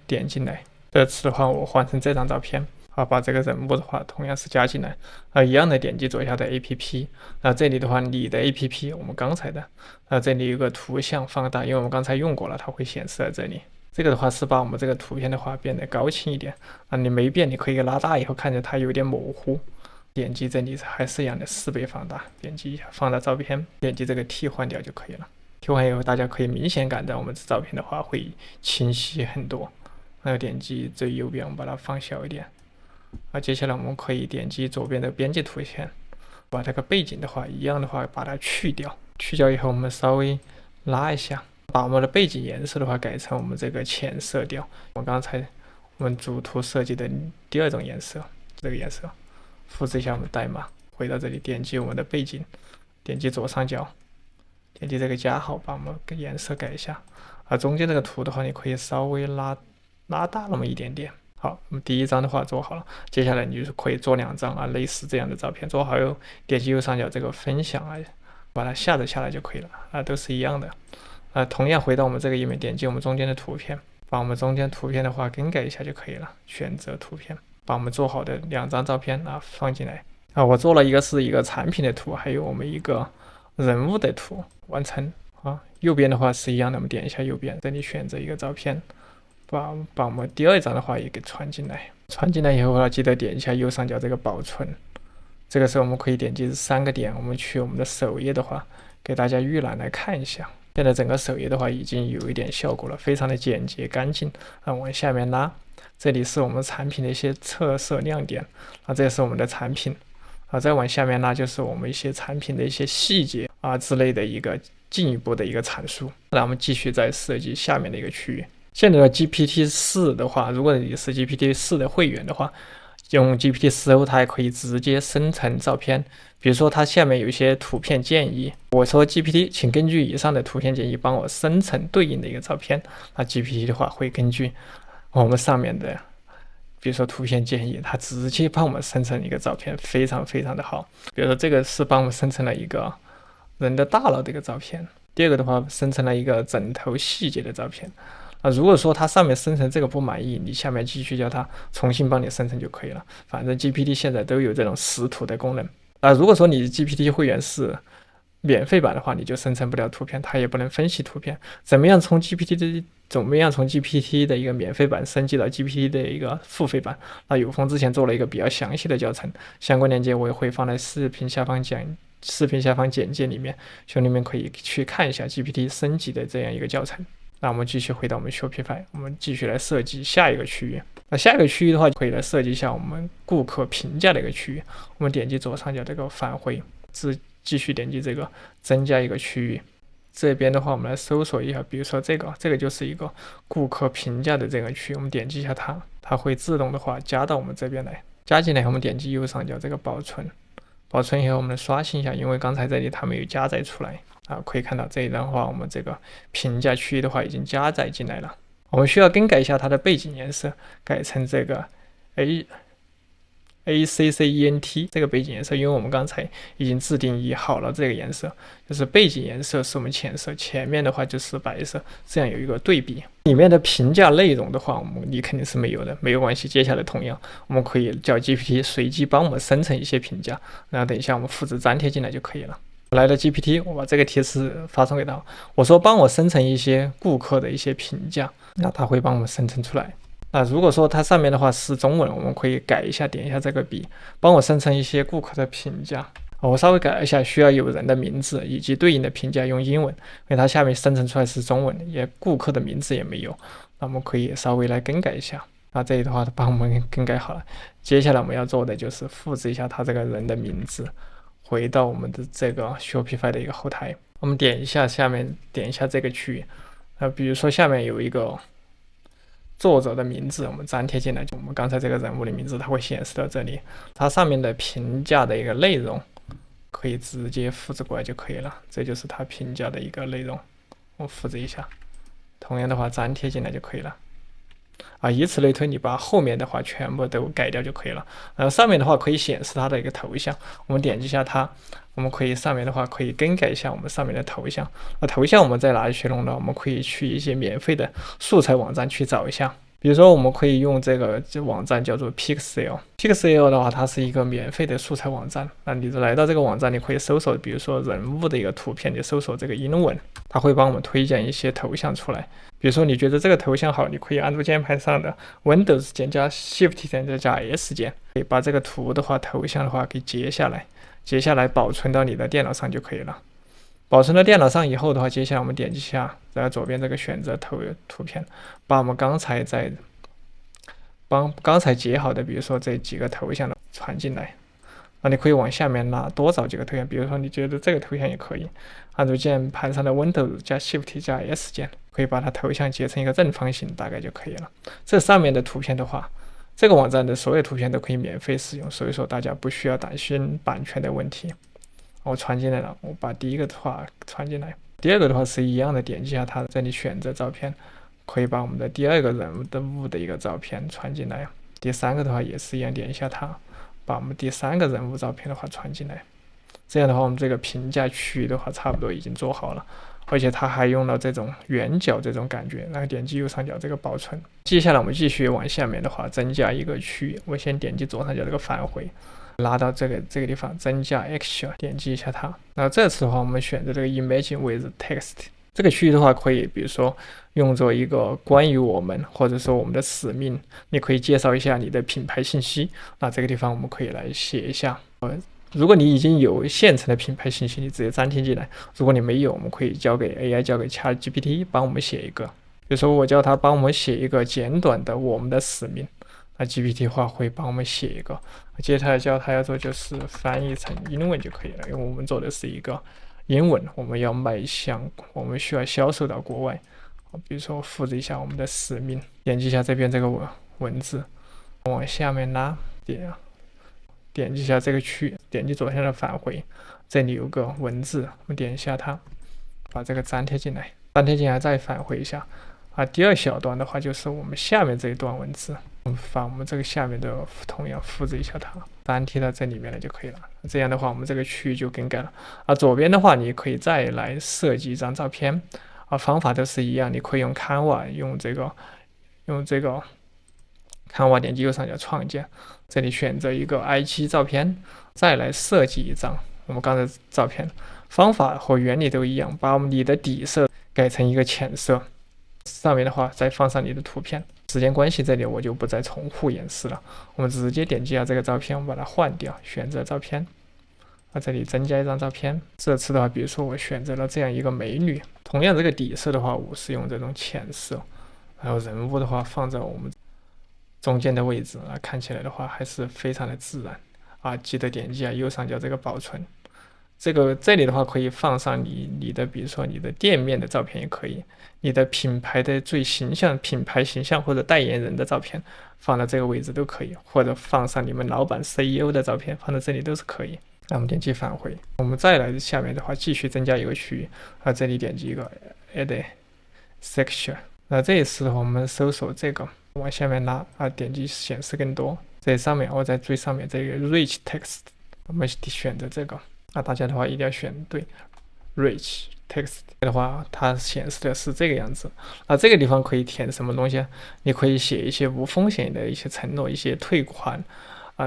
S1: 点进来，这次的话我换成这张照片，把这个人物的话同样是加进来一样的点击左下的 APP。那这里的话你的 APP 我们刚才的这里有个图像放大，因为我们刚才用过了，它会显示在这里。这个的话是把我们这个图片的话变得高清一点你没变，你可以拉大以后看着它有点模糊。点击这里还是一样的4倍放大，点击一下放大照片，点击这个替换掉就可以了。替换以后，大家可以明显感到我们这照片的话会清晰很多。那点击最右边，我们把它放小一点。接下来我们可以点击左边的编辑图线，把这个背景的话一样的话把它去掉。去掉以后，我们稍微拉一下，把我们的背景颜色的话改成我们这个浅色调。刚才我们主图设计的第2种颜色，这个颜色。复制一下我们代码，回到这里，点击我们的背景，点击左上角，点击这个加号，把我们的颜色改一下。中间这个图的话，你可以稍微拉大那么一点点。好，我们第1张的话做好了，接下来你就是可以做2张类似这样的照片。做好后，点击右上角这个分享把它下载下来就可以了都是一样的。同样回到我们这个页面，点击我们中间的图片，把我们中间图片的话更改一下就可以了。选择图片，把我们做好的2张照片放进来我做了一个是一个产品的图，还有我们一个人物的图，完成右边的话是一样的，我们点一下右边，这里选择一个照片，把我们第2张的话也给传进来。传进来以后记得点一下右上角这个保存。这个时候我们可以点击3个点，我们去我们的首页的话，给大家预览来看一下。现在整个首页的话已经有一点效果了，非常的简洁干净往下面拉，这里是我们产品的一些特色亮点这是我们的产品再往下面拉就是我们一些产品的一些细节之类的一个进一步的一个阐述。那我们继续再设计下面的一个区域。现在的 GPT-4 的话，如果你是 GPT-4 的会员的话，用 GPT-4 后它也可以直接生成照片。比如说它下面有一些图片建议，我说 GPT 请根据以上的图片建议帮我生成对应的一个照片。那 GPT 的话会根据我们上面的比如说图片建议，它直接帮我们生成一个照片，非常非常的好。比如说这个是帮我们生成了一个人的大脑的一个照片，第2个的话生成了一个枕头细节的照片如果说它上面生成这个不满意，你下面继续叫它重新帮你生成就可以了。反正 GPT 现在都有这种识图的功能如果说你 GPT 会员是免费版的话，你就生成不了图片，它也不能分析图片。怎么样从 GPT 的一个免费版升级到 GPT 的一个付费版？有风之前做了一个比较详细的教程，相关链接我也会放在视频下方简介里面，兄弟们可以去看一下 GPT 升级的这样一个教程。那我们继续回到我们 Shopify， 我们继续来设计下一个区域。那下一个区域的话，可以来设计一下我们顾客评价的一个区域。我们点击左上角这个返回，继续点击这个增加一个区域。这边的话，我们来搜索一下，比如说这个就是一个顾客评价的这个区，我们点击一下它，它会自动的话加到我们这边来。加进来，我们点击右上角这个保存，保存以后我们来刷新一下，因为刚才这里它没有加载出来啊，可以看到这里的话，我们这个评价区域的话已经加载进来了。我们需要更改一下它的背景颜色，改成这个 ACCENT 这个背景颜色，因为我们刚才已经自定义好了这个颜色，就是背景颜色是我们浅色，前面的话就是白色，这样有一个对比。里面的评价内容的话，你肯定是没有的，没有关系。接下来同样，我们可以叫 GPT 随机帮我们生成一些评价，然后等一下我们复制粘贴进来就可以了。来了 GPT， 我把这个提示发送给他，我说帮我生成一些顾客的一些评价，那他会帮我们生成出来。那如果说它上面的话是中文，我们可以改一下，点一下这个笔，帮我生成一些顾客的评价。我稍微改一下，需要有人的名字以及对应的评价用英文，因为它下面生成出来是中文，也顾客的名字也没有。那我们可以稍微来更改一下。那这里的话，它帮我们更改好了。接下来我们要做的就是复制一下他这个人的名字，回到我们的这个 Shopify 的一个后台。我们点一下下面，点一下这个区域。比如说下面有一个作者的名字，我们粘贴进来，就我们刚才这个人物的名字，它会显示到这里。它上面的评价的一个内容，可以直接复制过来就可以了。这就是它评价的一个内容，我复制一下，同样的话粘贴进来就可以了。以此类推，你把后面的话全部都改掉就可以了。然后上面的话可以显示它的一个头像，我们点击一下它，我们可以上面的话可以更改一下我们上面的头像。头像我们在哪里去弄呢？我们可以去一些免费的素材网站去找一下。比如说，我们可以用这网站叫做 Pixel。Pixel 的话，它是一个免费的素材网站。那你来到这个网站，你可以搜索，比如说人物的一个图片，你搜索这个英文，它会帮我们推荐一些头像出来。比如说，你觉得这个头像好，你可以按住键盘上的 Windows 键加 Shift 键再加 S 键，可以把这个图的话、头像的话给截下来保存到你的电脑上就可以了。保存到电脑上以后的话，接下来我们点击一下，在左边这个选择图片，把我们刚才截好的，比如说这几个头像传进来。那你可以往下面拉，多找几个头像，比如说你觉得这个头像也可以，按住键盘上的 Windows 加 Shift 加 S 键，可以把它头像截成一个正方形，大概就可以了。这上面的图片的话，这个网站的所有图片都可以免费使用，所以说大家不需要担心版权的问题。我传进来了，我把第一个的话传进来，第二个的话是一样的，点击一下它，这里选择照片，可以把我们的第二个人物的一个照片传进来。第三个的话也是一样，点一下它，把我们第三个人物照片的话传进来。这样的话，我们这个评价区域的话差不多已经做好了，而且它还用了这种圆角这种感觉，然后点击右上角这个保存。接下来我们继续往下面的话增加一个区域，我先点击左上角这个返回，拉到这个地方增加 Action， 点击一下它。那这次的话，我们选择这个 Image with Text 这个区域的话，可以比如说用作一个关于我们或者说我们的使命，你可以介绍一下你的品牌信息。那这个地方我们可以来写一下。如果你已经有现成的品牌信息，你直接粘贴进来；如果你没有，我们可以交给 AI， 交给 ChatGPT 帮我们写一个。比如说我叫他帮我们写一个简短的我们的使命，那 GPT 的话会帮我们写一个。接下来教他要做就是翻译成英文就可以了，因为我们做的是一个英文，我们要迈向，我们需要销售到国外。比如说复制一下我们的使命，点击一下这边这个文字，往下面拉，点击一下这个区域，点击左下角返回，这里有个文字，我们点一下它，把这个粘贴进来，再返回一下。第二小段的话就是我们下面这一段文字，我们把我们这个下面的同样复制一下它，粘贴到这里面来就可以了。这样的话，我们这个区域就更改了。左边的话，你可以再来设计一张照片，方法都是一样，你可以用 Canva， 用这个 Canva 点击右上角创建，这里选择一个 I7 照片，再来设计一张我们刚才照片。方法和原理都一样，把你的底色改成一个浅色，上面的话再放上你的图片。时间关系，这里我就不再重复演示了，我们直接点击一下这个照片，我们把它换掉，选择照片，这里增加一张照片。这次的话，比如说我选择了这样一个美女，同样这个底色的话，我是用这种浅色，还有人物的话放在我们中间的位置，看起来的话还是非常的自然。记得点击一下右上角这个保存。这里的话可以放上你的，比如说你的店面的照片也可以，你的品牌的品牌形象或者代言人的照片放到这个位置都可以，或者放上你们老板 CEO 的照片放到这里都是可以。那我们点击返回，我们再来下面的话继续增加一个区域这里点击一个 Add Section， 那这一次的话我们搜索这个往下面拉点击显示更多，在上面我在最上面这个 Rich Text， 我们选择这个。大家的话一定要选对 Rich Text 的话，它显示的是这个样子。这个地方可以填什么东西？你可以写一些无风险的一些承诺，一些退款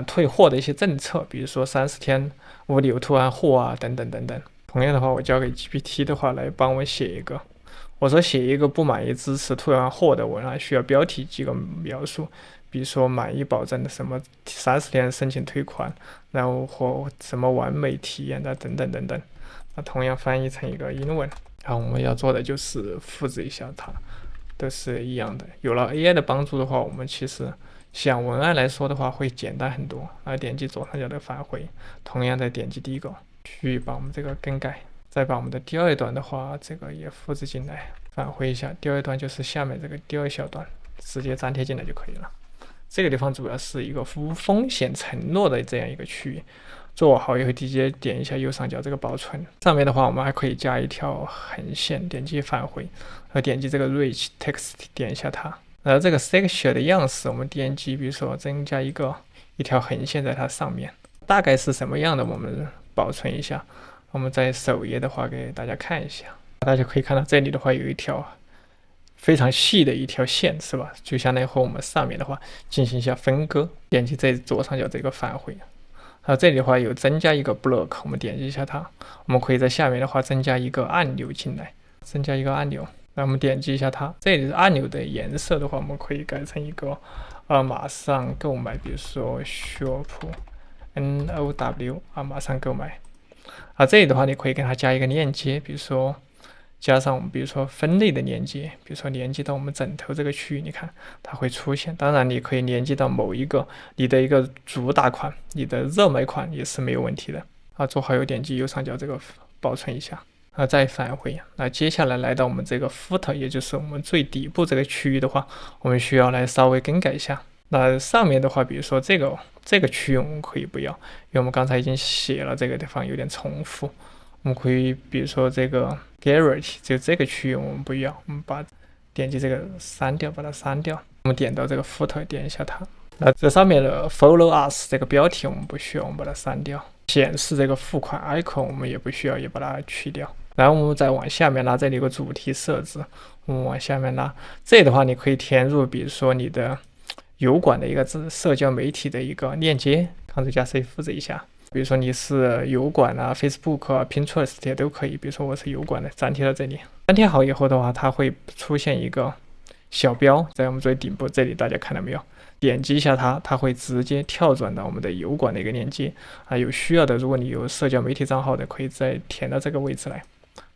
S1: 退货的一些政策，比如说30天无理由退换货等等等等。同样的话，我交给 GPT 的话来帮我写一个。我说写一个不满意支持退换货的文案，需要标题几个描述，比如说满意保证的什么30天申请退款，然后或什么完美体验的等等等等。同样翻译成一个英文，然后我们要做的就是复制一下它，都是一样的。有了 AI 的帮助的话，我们其实像文案来说的话会简单很多。点击左上角的返回，同样的点击第一个区域把我们这个更改。再把我们的第二段的话，这个也复制进来，返回一下。第二段就是下面这个第二小段，直接粘贴进来就可以了。这个地方主要是一个无风险承诺的这样一个区域，做好以后直接点一下右上角这个保存。上面的话，我们还可以加一条横线，点击返回，和点击这个 Rich Text， 点一下它。然后这个 Section 的样式，我们点击，比如说增加一条横线在它上面，大概是什么样的，我们保存一下。我们在首页的话给大家看一下，大家可以看到这里的话有一条非常细的一条线，是吧？就相当于和我们上面的话进行一下分割。点击这左上角这个返回，这里的话有增加一个 block， 我们点击一下它，我们可以在下面的话增加一个按钮进来，增加一个按钮。那我们点击一下它，这里按钮的颜色的话，我们可以改成一个马上购买，比如说 shop NOW 马上购买。这里的话你可以给它加一个链接，比如说加上我们比如说分类的链接，比如说连接到我们枕头这个区域，你看它会出现。当然你可以连接到某一个你的一个主打款，你的热卖款也是没有问题的。做好以后点击右上角这个保存一下，再返回。那接下来来到我们这个 footer， 也就是我们最底部这个区域的话，我们需要来稍微更改一下。那上面的话，比如说这个区域我们可以不要，因为我们刚才已经写了，这个地方有点重复。我们可以比如说这个 Garrett 就这个区域我们不要，我们点击这个删掉，把它删掉。我们点到这个 footer， 点一下它。那这上面的 Follow Us 这个标题我们不需要，我们把它删掉。显示这个付款 icon 我们也不需要，也把它去掉。然后我们再往下面拉，这里有个主题设置，我们往下面拉。这里的话你可以填入比如说你的油管的一个社交媒体的一个链接，Ctrl+加 C 复制一下。比如说你是油管Facebook Pinterest 也都可以。比如说我是油管的，粘贴到这里。粘贴好以后的话，它会出现一个小标在我们最顶部这里，大家看到没有？点击一下它会直接跳转到我们的油管的一个链接。有需要的，如果你有社交媒体账号的，可以再填到这个位置来。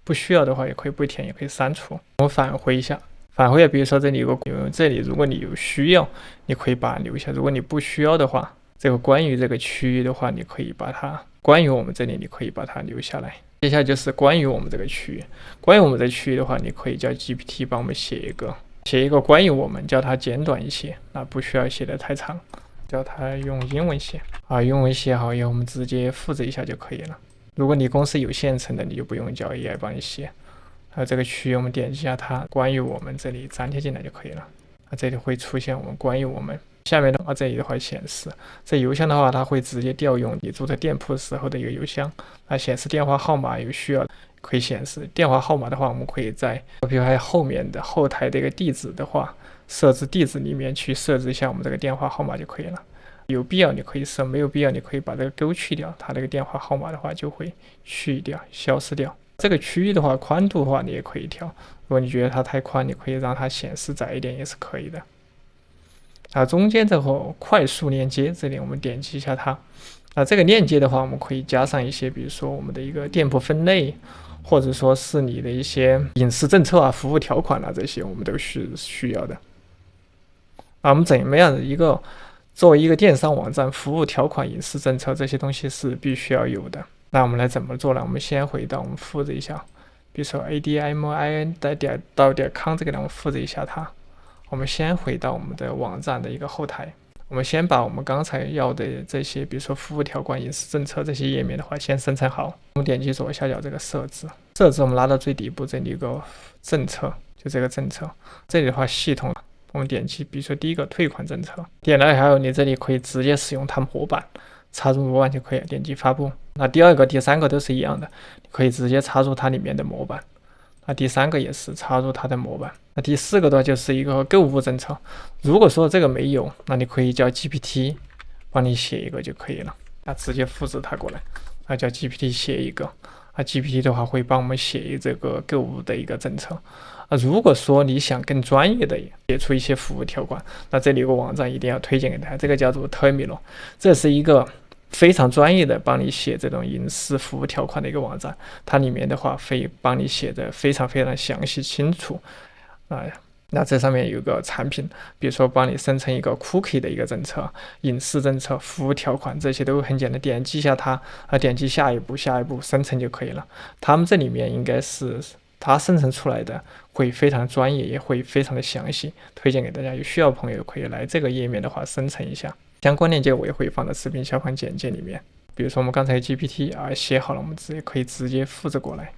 S1: 不需要的话，也可以不填，也可以删除。我们返回一下。返回，比如说这里如果你有需要，你可以把它留下；如果你不需要的话，这个关于这个区域的话，你可以把它关于我们这里，你可以把它留下来。接下来就是关于我们这个区域，关于我们这个区域的话，你可以叫 GPT 帮我们写一个关于我们，叫它简短一些，那不需要写的太长，叫它用英文写英文写好以后，我们直接复制一下就可以了。如果你公司有现成的，你就不用叫 AI 帮你写。这个区域我们点击一下它，关于我们这里粘贴进来就可以了。这里会出现我们关于我们，下面的话这里的话显示，这邮箱的话它会直接调用你注册店铺时候的一个邮箱，显示电话号码，有需要可以显示电话号码的话，我们可以在比如还有后面的后台的一个地址的话，设置地址里面去设置一下我们这个电话号码就可以了。有必要你可以设，没有必要你可以把这个勾去掉，它这个电话号码的话就会去掉消失掉。这个区域的话，宽度的话你也可以调，如果你觉得它太宽，你可以让它显示窄一点也是可以的。中间这个快速链接，这里我们点击一下它。这个链接的话，我们可以加上一些，比如说我们的一个店铺分类，或者说是你的一些隐私政策服务条款这些我们都是需要的。我们怎么样作为一个电商网站，服务条款、隐私政策这些东西是必须要有的。那我们来怎么做呢？我们先回到我们复制一下，比如说 admin.com 这个呢，我们复制一下它。我们先回到我们的网站的一个后台，我们先把我们刚才要的这些，比如说服务条款、隐私政策这些页面的话，先生成好。我们点击左下角这个设置，我们拉到最底部，这里有个政策，就这个政策。这里的话，系统我们点击，比如说第一个退款政策，点了还有你这里可以直接使用它模板，插入模板就可以了，点击发布。那第二个、第三个都是一样的，你可以直接插入它里面的模板。那第三个也是插入它的模板。那第四个的话就是一个购物政策，如果说这个没有，那你可以叫 GPT 帮你写一个就可以了。那直接复制它过来，那叫 GPT 写一个。GPT 的话会帮我们写这个购物的一个政策。如果说你想更专业的写出一些服务条款，那这里有个网站一定要推荐给大家，这个叫做 Termilo， 这是一个非常专业的帮你写这种隐私服务条款的一个网站，它里面的话会帮你写的非常非常详细清楚。那这上面有个产品，比如说帮你生成一个 cookie 的一个政策、隐私政策、服务条款，这些都很简单，点击一下它，点击下一步生成就可以了。他们这里面应该是它生成出来的会非常专业，也会非常的详细，推荐给大家。有需要的朋友可以来这个页面的话生成一下，相关链接我也会放在视频下方简介里面。比如说我们刚才 GPT 写好了，我们可以直接复制过来，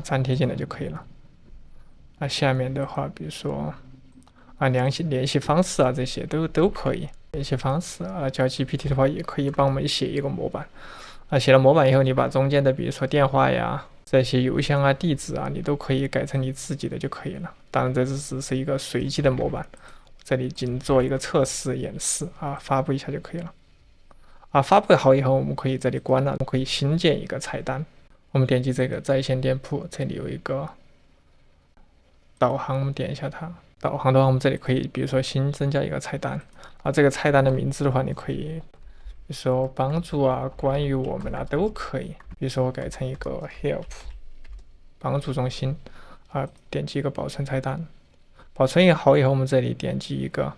S1: 粘贴进来就可以了。下面的话，比如说联系方式这些都可以。联系方式叫 GPT 的话，也可以帮我们写一个模板。写了模板以后，你把中间的比如说电话呀、这些邮箱地址你都可以改成你自己的就可以了。当然，这只是一个随机的模板，这里仅做一个测试演示发布一下就可以了。发布好以后，我们可以这里关了，我们可以新建一个菜单。我们点击这个在线店铺，这里有一个导航，我们点一下它。导航的话，我们这里可以，比如说新增加一个菜单这个菜单的名字的话，你可以，比如说帮助关于我们都可以。比如说我改成一个 help 帮助中心点击一个保存菜单。保存好以后，我们这里点击一个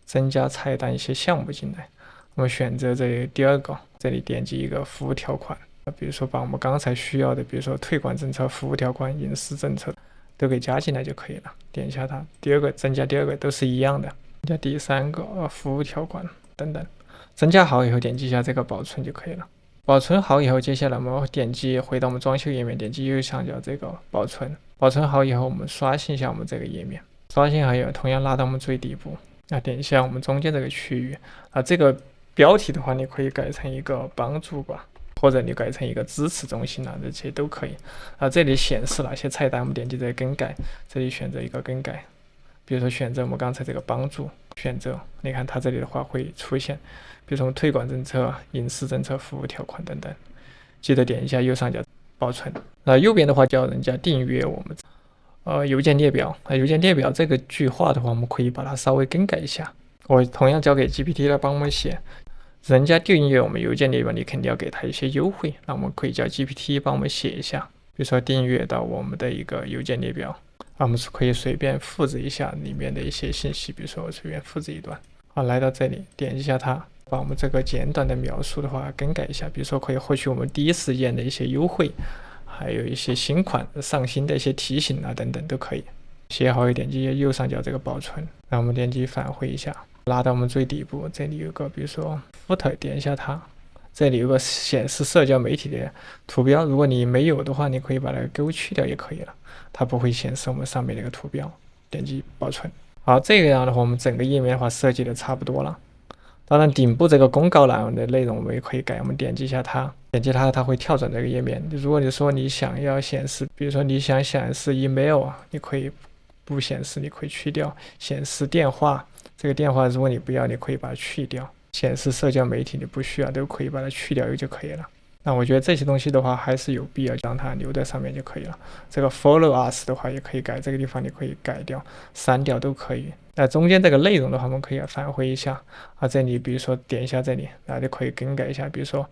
S1: 增加菜单一些项目进来。我们选择这里第二个，这里点击一个服务条款，比如说把我们刚才需要的，比如说退款政策、服务条款、隐私政策都给加进来就可以了。点一下它，第二个增加第二个都是一样的，增加第三个服务条款等等。增加好以后，点击一下这个保存就可以了。保存好以后，接下来我们点击回到我们装修页面，点击右上角这个保存。保存好以后，我们刷新一下我们这个页面。刷新好以后，同样拉到我们最底部，点一下我们中间这个区域这个标题的话，你可以改成一个帮助吧。或者你改成一个支持中心这些都可以这里显示哪些菜单，我们点击这个更改，这里选择一个更改，比如说选择我们刚才这个帮助，选择你看它这里的话会出现，比如说退款政策、隐私政策、服务条款等等，记得点一下右上角保存。右边的话叫人家订阅我们邮件列表邮件列表这个句话的话，我们可以把它稍微更改一下，我同样交给 GPT 来帮我们写。人家订阅我们邮件列表，你肯定要给他一些优惠，那我们可以叫 GPT 帮我们写一下，比如说订阅到我们的一个邮件列表我们可以随便复制一下里面的一些信息，比如说我随便复制一段来到这里点一下它，把我们这个简短的描述的话更改一下，比如说可以获取我们第一时间的一些优惠，还有一些新款上新的一些提醒等等都可以。写好点击右上角这个保存，那我们点击返回一下，拉到我们最底部，这里有个比如说 footer， 点一下它，这里有个显示社交媒体的图标，如果你没有的话，你可以把它勾去掉也可以了，它不会显示我们上面的一个图标。点击保存。好，这个样的话，我们整个页面的话设计的差不多了。当然，顶部这个公告栏的内容我们也可以改，我们点击一下它，它会跳转这个页面。如果你说你想要显示，比如说你想显示 email 你可以不显示，你可以去掉。显示电话，这个电话如果你不要，你可以把它去掉。显示社交媒体你不需要，都可以把它去掉就可以了。那我觉得这些东西的话还是有必要让它留在上面就可以了。这个 follow us 的话也可以改，这个地方你可以改掉、删掉都可以。那中间这个内容的话，我们可以返回一下这里比如说点一下这里，就可以更改一下，比如说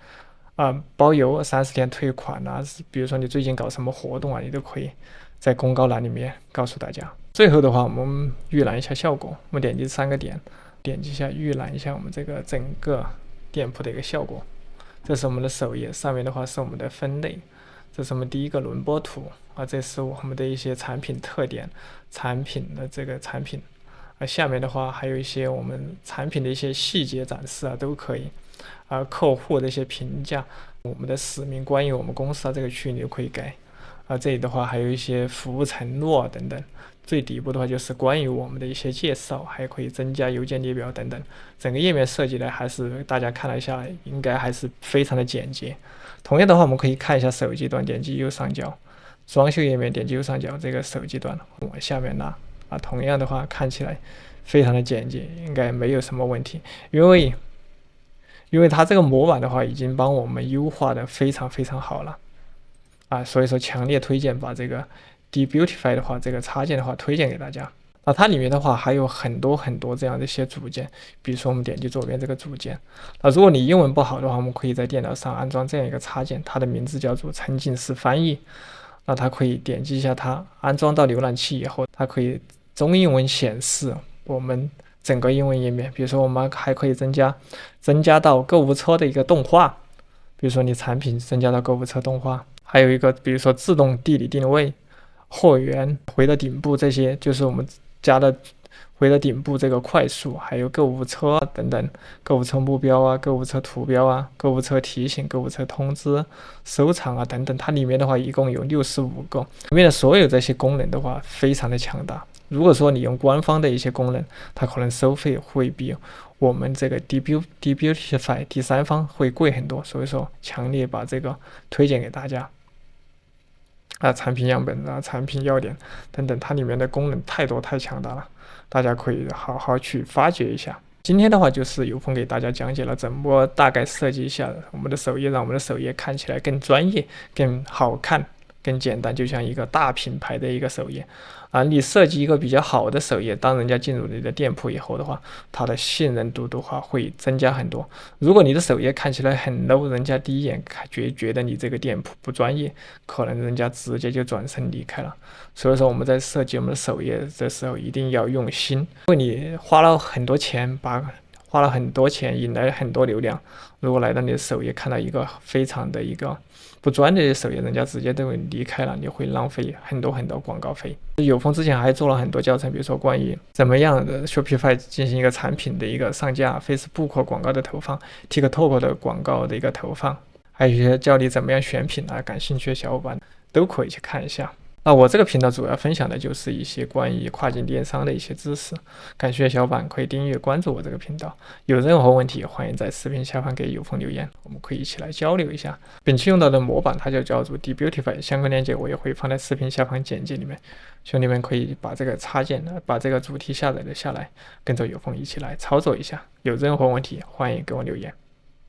S1: 包邮30天退款比如说你最近搞什么活动你都可以在公告栏里面告诉大家。最后的话，我们预览一下效果，我们点击3个点，点击一下预览一下我们这个整个店铺的一个效果。这是我们的首页，上面的话是我们的分类，这是我们第一个轮播图啊，这是我们的一些产品特点、产品的这个产品，下面的话还有一些我们产品的一些细节展示啊，都可以，客户的一些评价，我们的使命，关于我们公司这个区域你都可以改，这里的话还有一些服务承诺等等。最底部的话就是关于我们的一些介绍，还可以增加邮件列表等等。整个页面设计的还是大家看了下来，应该还是非常的简洁。同样的话，我们可以看一下手机端，点击右上角装修页面，点击右上角这个手机端往下面拉同样的话看起来非常的简洁，应该没有什么问题。因为它这个模板的话已经帮我们优化的非常非常好了所以说强烈推荐把这个Debutify 的话，这个插件的话推荐给大家。它里面的话还有很多这样的一些组件，比如说我们点击左边这个组件。如果你英文不好的话，我们可以在电脑上安装这样一个插件，它的名字叫做沉浸式翻译。它可以点击一下它，安装到浏览器以后，它可以中英文显示我们整个英文页面。比如说我们还可以增加到购物车的一个动画，比如说你产品增加到购物车动画，还有一个比如说自动地理定位。货源回到顶部，这些就是我们加的回到顶部这个快速，还有购物车等等，购物车目标购物车图标购物车提醒、购物车通知、收藏等等。它里面的话一共有65个，里面的所有这些功能的话非常的强大。如果说你用官方的一些功能，它可能收费会比我们这个 Debutify 第三方会贵很多，所以说强烈把这个推荐给大家。产品样本产品要点等等，它里面的功能太多太强大了，大家可以好好去发掘一下。今天的话就是有空给大家讲解了怎么大概设计一下我们的首页，让我们的首页看起来更专业、更好看、更简单，就像一个大品牌的一个首页你设计一个比较好的首页，当人家进入你的店铺以后的话，它的信任度的话会增加很多。如果你的首页看起来很 low， 人家第一眼觉得你这个店铺不专业，可能人家直接就转身离开了。所以说我们在设计我们的首页的时候一定要用心，因为你花了很多钱引来很多流量，如果来到你的首页看到一个非常的一个不专业的首页，人家直接都会离开了，你会浪费很多广告费。有风之前还做了很多教程，比如说关于怎么样的 Shopify 进行一个产品的一个上架， Facebook 广告的投放， TikTok 的广告的一个投放，还有一些教你怎么样选品感兴趣的小伙伴都可以去看一下。我这个频道主要分享的就是一些关于跨境电商的一些知识，感兴趣的小伙伴可以订阅关注我这个频道。有任何问题欢迎在视频下方给有风留言，我们可以一起来交流一下。本期用到的模板它就叫做 Debutify， 相关链接我也会放在视频下方简介里面，兄弟们可以把这个插件把这个主题下载了下来，跟着有风一起来操作一下。有任何问题欢迎给我留言。